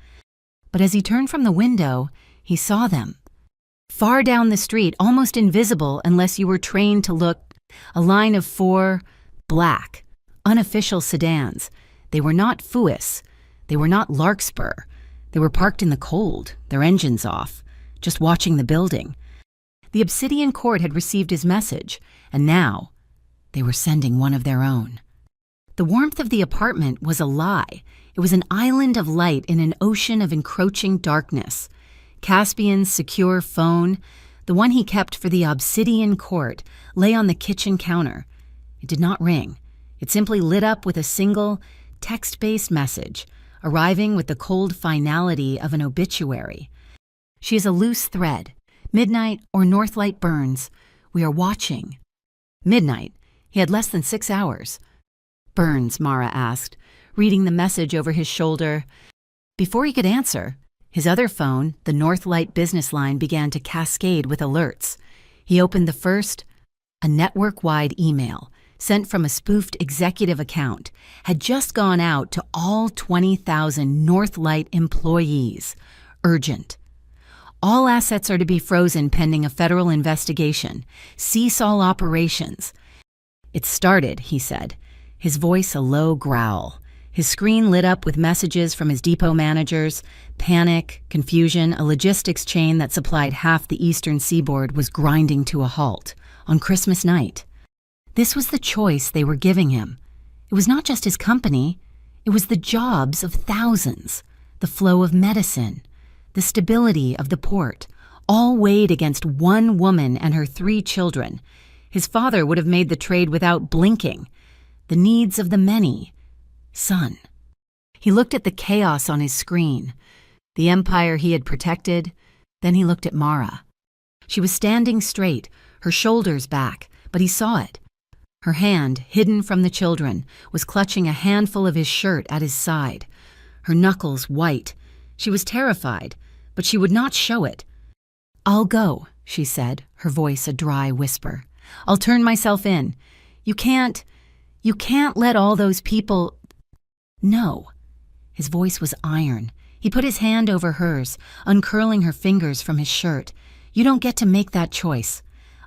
But as he turned from the window, he saw them. Far down the street, almost invisible unless you were trained to look, a line of 4 black, unofficial sedans. They were not Fuis. They were not Larkspur. They were parked in the cold, their engines off, just watching the building. The Obsidian Court had received his message, and now they were sending one of their own. The warmth of the apartment was a lie. It was an island of light in an ocean of encroaching darkness. Caspian's secure phone, the one he kept for the Obsidian Court, lay on the kitchen counter. It did not ring. It simply lit up with a single, text-based message, arriving with the cold finality of an obituary. "She is a loose thread. Midnight or Northlight burns. We are watching." Midnight. He had less than 6 hours. "Burns?" Mara asked, reading the message over his shoulder. Before he could answer, his other phone, the Northlight business line, began to cascade with alerts. He opened the first, a network-wide email, sent from a spoofed executive account, had just gone out to all 20,000 Northlight employees. Urgent. "All assets are to be frozen pending a federal investigation. Cease all operations." "It started," he said, his voice a low growl. His screen lit up with messages from his depot managers. Panic, confusion, a logistics chain that supplied half the eastern seaboard was grinding to a halt on Christmas night. This was the choice they were giving him. It was not just his company. It was the jobs of thousands, the flow of medicine, the stability of the port, all weighed against one woman and her 3 children. His father would have made the trade without blinking. The needs of the many. Son. He looked at the chaos on his screen, the empire he had protected. Then he looked at Mara. She was standing straight, her shoulders back, but he saw it. Her hand, hidden from the children, was clutching a handful of his shirt at his side, her knuckles white. She was terrified, but she would not show it. "I'll go," she said, her voice a dry whisper. "I'll turn myself in. You can't let all those people—" "No." His voice was iron. He put his hand over hers, uncurling her fingers from his shirt. "You don't get to make that choice."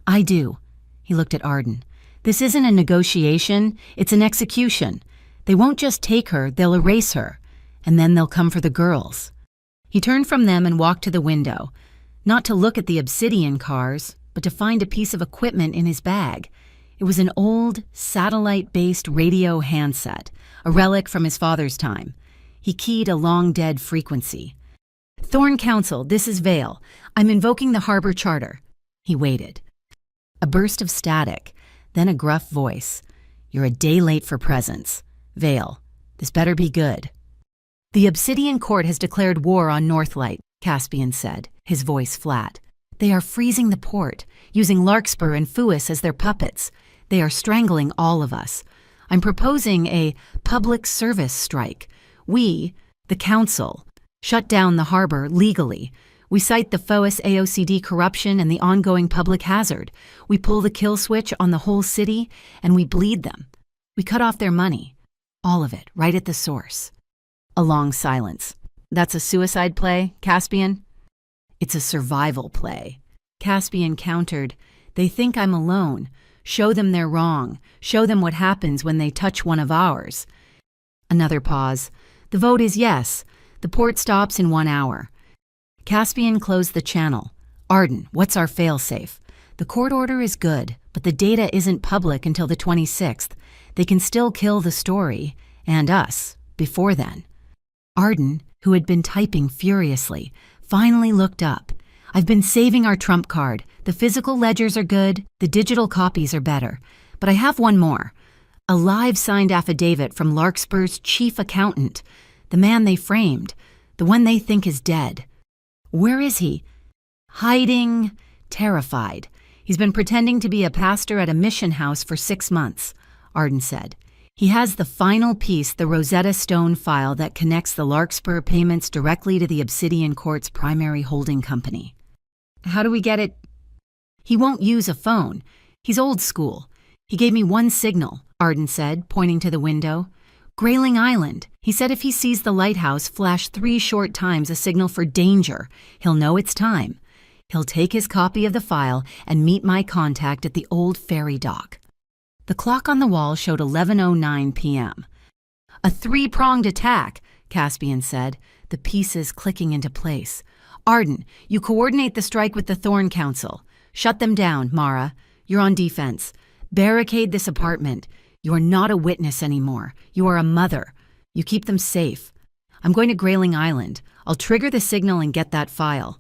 "I do." He looked at Arden. "This isn't a negotiation, it's an execution. They won't just take her, they'll erase her. And then they'll come for the girls." He turned from them and walked to the window, not to look at the obsidian cars, but to find a piece of equipment in his bag. It was an old, satellite-based radio handset, a relic from his father's time. He keyed a long-dead frequency. "Thorn Council, this is Vale. I'm invoking the harbor charter." He waited. A burst of static, then a gruff voice. "You're a day late for presents. Vale, this better be good." "The Obsidian Court has declared war on Northlight," Caspian said, his voice flat. "They are freezing the port, using Larkspur and Fuis as their puppets. They are strangling all of us. I'm proposing a public service strike. We, the Council, shut down the harbor legally. We cite the FOIS AOCD corruption and the ongoing public hazard. We pull the kill switch on the whole city, and we bleed them. We cut off their money. All of it, right at the source." A long silence. "That's a suicide play, Caspian?" "It's a survival play." Caspian countered. "They think I'm alone. Show them they're wrong. Show them what happens when they touch one of ours." Another pause. "The vote is yes. The port stops in 1 hour." Caspian closed the channel. "Arden, what's our fail-safe? The court order is good, but the data isn't public until the 26th. They can still kill the story, and us, before then." Arden, who had been typing furiously, finally looked up. "I've been saving our trump card. The physical ledgers are good, the digital copies are better. But I have one more. A live signed affidavit from Larkspur's chief accountant, the man they framed, the one they think is dead. Where is he?" "Hiding, terrified. He's been pretending to be a pastor at a mission house for 6 months," Arden said. "He has the final piece, the Rosetta Stone file that connects the Larkspur payments directly to the Obsidian Court's primary holding company." "How do we get it?" "He won't use a phone. He's old school. He gave me one signal," Arden said, pointing to the window. "Grayling Island. He said if he sees the lighthouse flash 3 short times a signal for danger, he'll know it's time. He'll take his copy of the file and meet my contact at the old ferry dock." The clock on the wall showed 11:09 p.m. "A 3-pronged attack," Caspian said, the pieces clicking into place. "Arden, you coordinate the strike with the Thorn Council. Shut them down, Mara. You're on defense. Barricade this apartment. You are not a witness anymore. You are a mother. You keep them safe. I'm going to Grayling Island. I'll trigger the signal and get that file."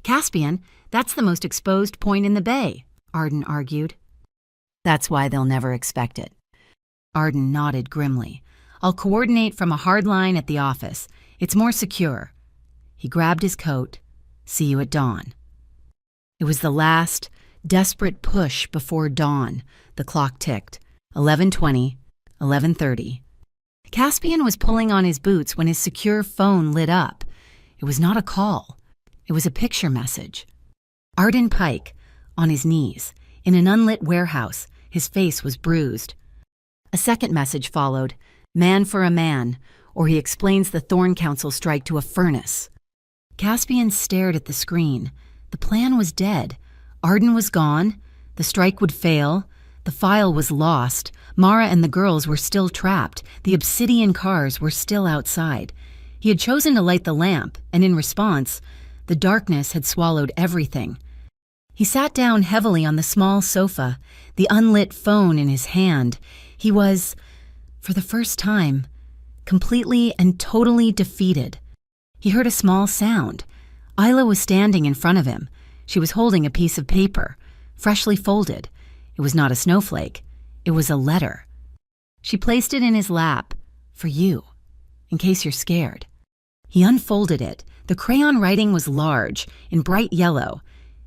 "Caspian, that's the most exposed point in the bay," Arden argued. "That's why they'll never expect it." Arden nodded grimly. "I'll coordinate from a hard line at the office. It's more secure." He grabbed his coat. "See you at dawn." It was the last, desperate push before dawn. The clock ticked. 11:20, 11:30. Caspian was pulling on his boots when his secure phone lit up. It was not a call. It was a picture message. Arden Pike, on his knees, in an unlit warehouse. His face was bruised. A second message followed. "Man for a man," or he explains the Thorn Council strike to a furnace. Caspian stared at the screen. The plan was dead. Arden was gone. The strike would fail. The file was lost. Mara and the girls were still trapped. The obsidian cars were still outside. He had chosen to light the lamp, and in response, the darkness had swallowed everything. He sat down heavily on the small sofa, the unlit phone in his hand. He was, for the first time, completely and totally defeated. He heard a small sound. Isla was standing in front of him. She was holding a piece of paper, freshly folded. It was not a snowflake. It was a letter. She placed it in his lap. For you, in case you're scared. He unfolded it. The crayon writing was large, in bright yellow.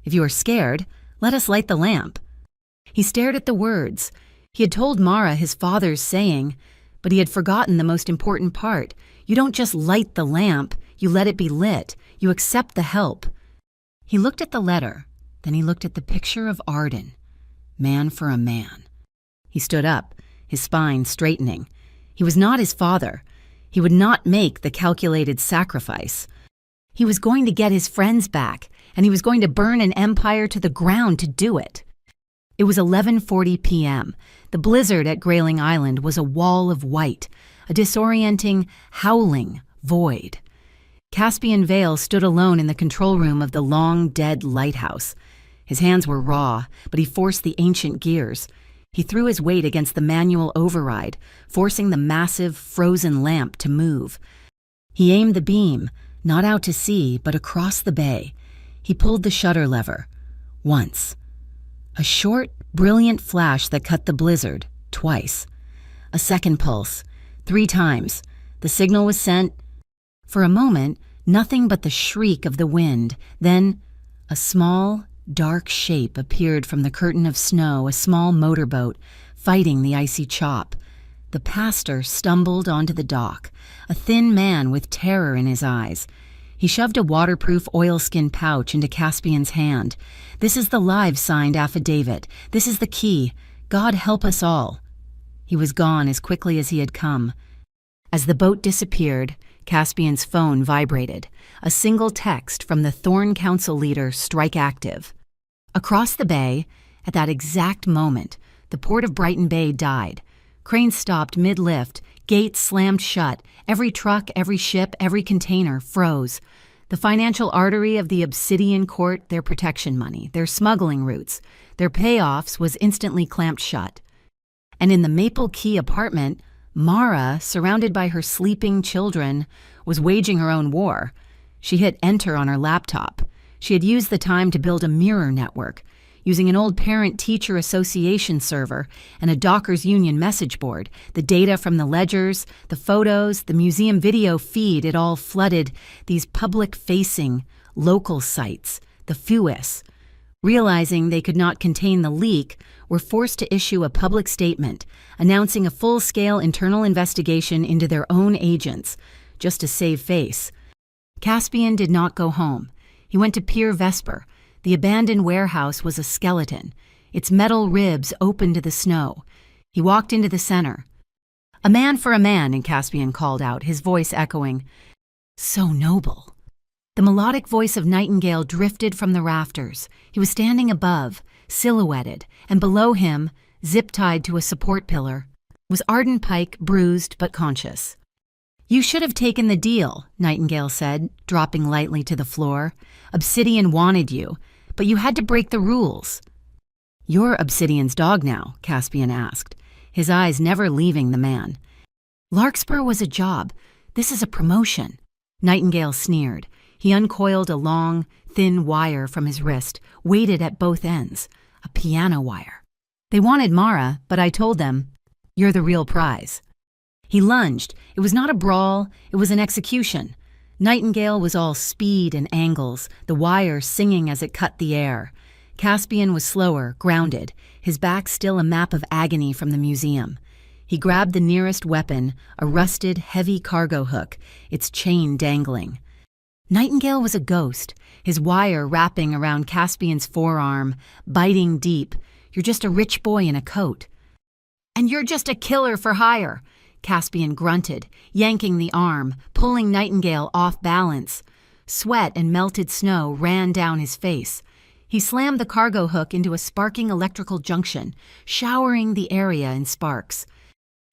If you are scared, let us light the lamp. He stared at the words. He had told Mara his father's saying, but he had forgotten the most important part. You don't just light the lamp, you let it be lit. You accept the help. He looked at the letter, then he looked at the picture of Arden. Man for a man. He stood up, his spine straightening. He was not his father. He would not make the calculated sacrifice. He was going to get his friends back, and he was going to burn an empire to the ground to do it. It was 11:40 p.m. The blizzard at Grayling Island was a wall of white, a disorienting, howling void. Caspian Vale stood alone in the control room of the long-dead lighthouse. His hands were raw, but he forced the ancient gears. He threw his weight against the manual override, forcing the massive, frozen lamp to move. He aimed the beam, not out to sea, but across the bay. He pulled the shutter lever. Once. A short, brilliant flash that cut the blizzard. Twice. A second pulse. 3 times. The signal was sent. For a moment, nothing but the shriek of the wind. Then, a small, dark shape appeared from the curtain of snow, a small motorboat, fighting the icy chop. The pastor stumbled onto the dock, a thin man with terror in his eyes. He shoved a waterproof oilskin pouch into Caspian's hand. This is the live signed affidavit. This is the key. God help us all. He was gone as quickly as he had come. As the boat disappeared, Caspian's phone vibrated. A single text from the Thorn Council leader, Strike Active. Across the bay, at that exact moment, the port of Brighton Bay died. Cranes stopped mid-lift, gates slammed shut, every truck, every ship, every container froze. The financial artery of the Obsidian Court, their protection money, their smuggling routes, their payoffs was instantly clamped shut. And in the Maple Key apartment, Mara, surrounded by her sleeping children, was waging her own war. She hit enter on her laptop. She had used the time to build a mirror network, using an old parent-teacher association server and a Dockers Union message board. The data from the ledgers, the photos, the museum video feed, it all flooded these public-facing, local sites, the FUIS. Realizing they could not contain the leak, were forced to issue a public statement announcing a full-scale internal investigation into their own agents, just to save face. Caspian did not go home. He went to Pier Vesper. The abandoned warehouse was a skeleton, its metal ribs open to the snow. He walked into the center. "A man for a man," and Caspian called out, his voice echoing. So noble. The melodic voice of Nightingale drifted from the rafters. He was standing above, silhouetted, and below him, zip-tied to a support pillar, was Arden Pike, bruised but conscious. "You should have taken the deal," Nightingale said, dropping lightly to the floor. "Obsidian wanted you, but you had to break the rules." "You're Obsidian's dog now?" Caspian asked, his eyes never leaving the man. "Larkspur was a job. This is a promotion." Nightingale sneered. He uncoiled a long, thin wire from his wrist, weighted at both ends, a piano wire. "They wanted Mara, but I told them, you're the real prize." He lunged. It was not a brawl, it was an execution. Nightingale was all speed and angles, the wire singing as it cut the air. Caspian was slower, grounded, his back still a map of agony from the museum. He grabbed the nearest weapon, a rusted, heavy cargo hook, its chain dangling. Nightingale was a ghost, his wire wrapping around Caspian's forearm, biting deep. "You're just a rich boy in a coat." "And you're just a killer for hire," Caspian grunted, yanking the arm, pulling Nightingale off balance. Sweat and melted snow ran down his face. He slammed the cargo hook into a sparking electrical junction, showering the area in sparks.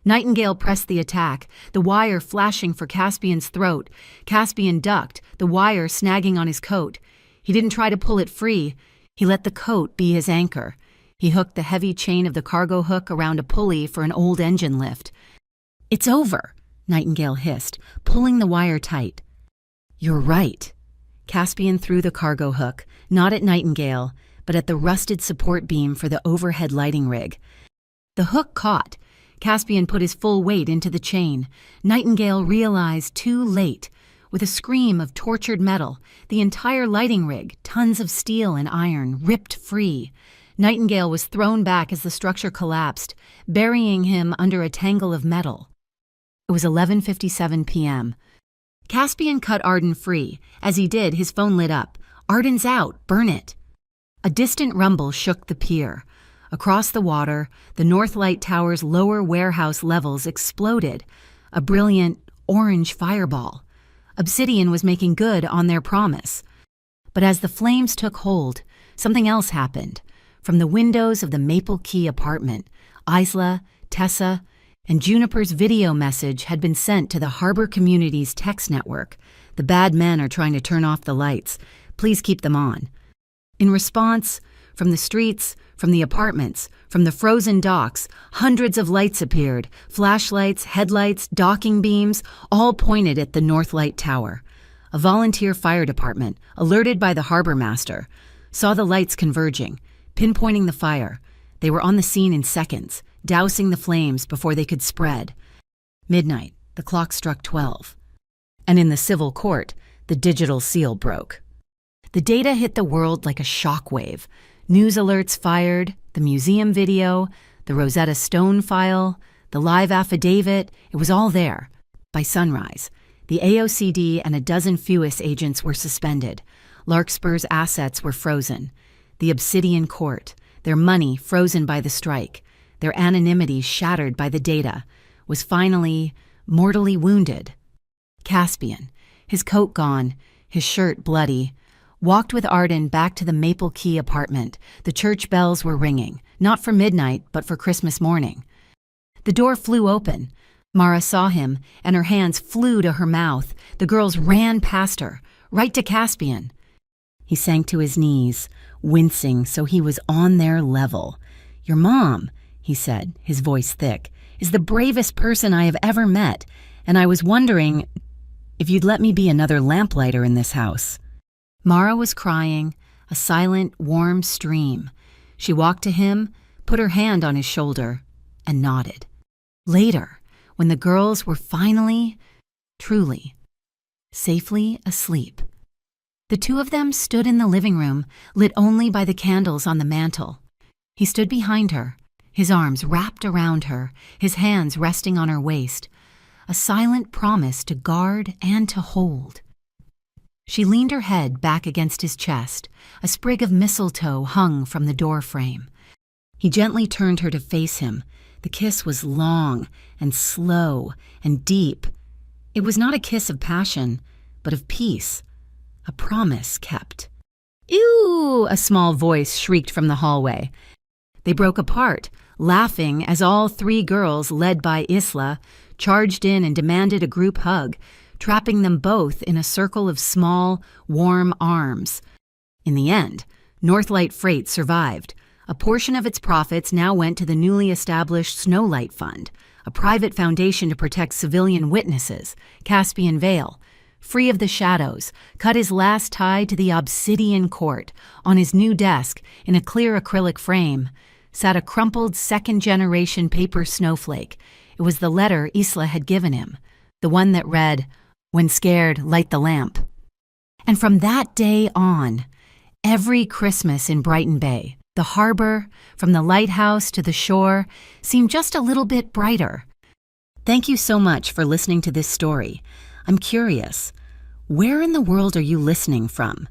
Nightingale pressed the attack, the wire flashing for Caspian's throat. Caspian ducked, the wire snagging on his coat. He didn't try to pull it free. He let the coat be his anchor. He hooked the heavy chain of the cargo hook around a pulley for an old engine lift. "It's over," Nightingale hissed, pulling the wire tight. "You're right." Caspian threw the cargo hook, not at Nightingale, but at the rusted support beam for the overhead lighting rig. The hook caught. Caspian put his full weight into the chain. Nightingale realized too late. With a scream of tortured metal, the entire lighting rig, tons of steel and iron, ripped free. Nightingale was thrown back as the structure collapsed, burying him under a tangle of metal. It was 11:57 p.m. Caspian cut Arden free. As he did, his phone lit up. "Arden's out, burn it." A distant rumble shook the pier. Across the water, the North Light Tower's lower warehouse levels exploded, a brilliant orange fireball. Obsidian was making good on their promise. But as the flames took hold, something else happened. From the windows of the Maple Key apartment, Isla, Tessa, and Juniper's video message had been sent to the harbor community's text network. "The bad men are trying to turn off the lights. Please keep them on." In response, from the streets, from the apartments, from the frozen docks, hundreds of lights appeared, flashlights, headlights, docking beams, all pointed at the North Light Tower. A volunteer fire department, alerted by the harbor master, saw the lights converging, pinpointing the fire. They were on the scene in seconds, dousing the flames before they could spread. Midnight, the clock struck 12. And in the civil court, the digital seal broke. The data hit the world like a shockwave. News alerts fired, the museum video, the Rosetta Stone file, the live affidavit, it was all there. By sunrise, the AOCD and a dozen FUIS agents were suspended. Larkspur's assets were frozen. The Obsidian Court, their money frozen by the strike, their anonymity shattered by the data, was finally mortally wounded. Caspian, his coat gone, his shirt bloody, walked with Arden back to the Maple Key apartment. The church bells were ringing, not for midnight, but for Christmas morning. The door flew open. Mara saw him, and her hands flew to her mouth. The girls ran past her, right to Caspian. He sank to his knees, wincing so he was on their level. "Your mom," he said, his voice thick, "is the bravest person I have ever met, and I was wondering if you'd let me be another lamplighter in this house." Mara was crying, a silent, warm stream. She walked to him, put her hand on his shoulder, and nodded. Later, when the girls were finally, truly, safely asleep, the two of them stood in the living room, lit only by the candles on the mantel. He stood behind her, his arms wrapped around her, his hands resting on her waist, a silent promise to guard and to hold. She leaned her head back against his chest. A sprig of mistletoe hung from the door frame. He gently turned her to face him. The kiss was long and slow and deep. It was not a kiss of passion, but of peace, a promise kept. "Ew!" a small voice shrieked from the hallway. They broke apart, laughing as all three girls, led by Isla, charged in and demanded a group hug, trapping them both in a circle of small, warm arms. In the end, Northlight Freight survived. A portion of its profits now went to the newly established Snowlight Fund, a private foundation to protect civilian witnesses. Caspian Vale, free of the shadows, cut his last tie to the Obsidian Court. On his new desk, in a clear acrylic frame, sat a crumpled second-generation paper snowflake. It was the letter Isla had given him, the one that read, "When scared, light the lamp." And from that day on, every Christmas in Brighton Bay, the harbor, from the lighthouse to the shore, seemed just a little bit brighter. Thank you so much for listening to this story. I'm curious, where in the world are you listening from?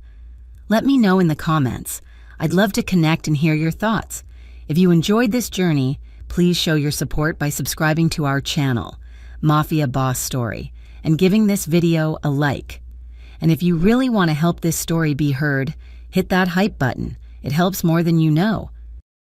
Let me know in the comments. I'd love to connect and hear your thoughts. If you enjoyed this journey, please show your support by subscribing to our channel, Mafia Boss Story, and giving this video a like. And if you really want to help this story be heard, hit that hype button. It helps more than you know.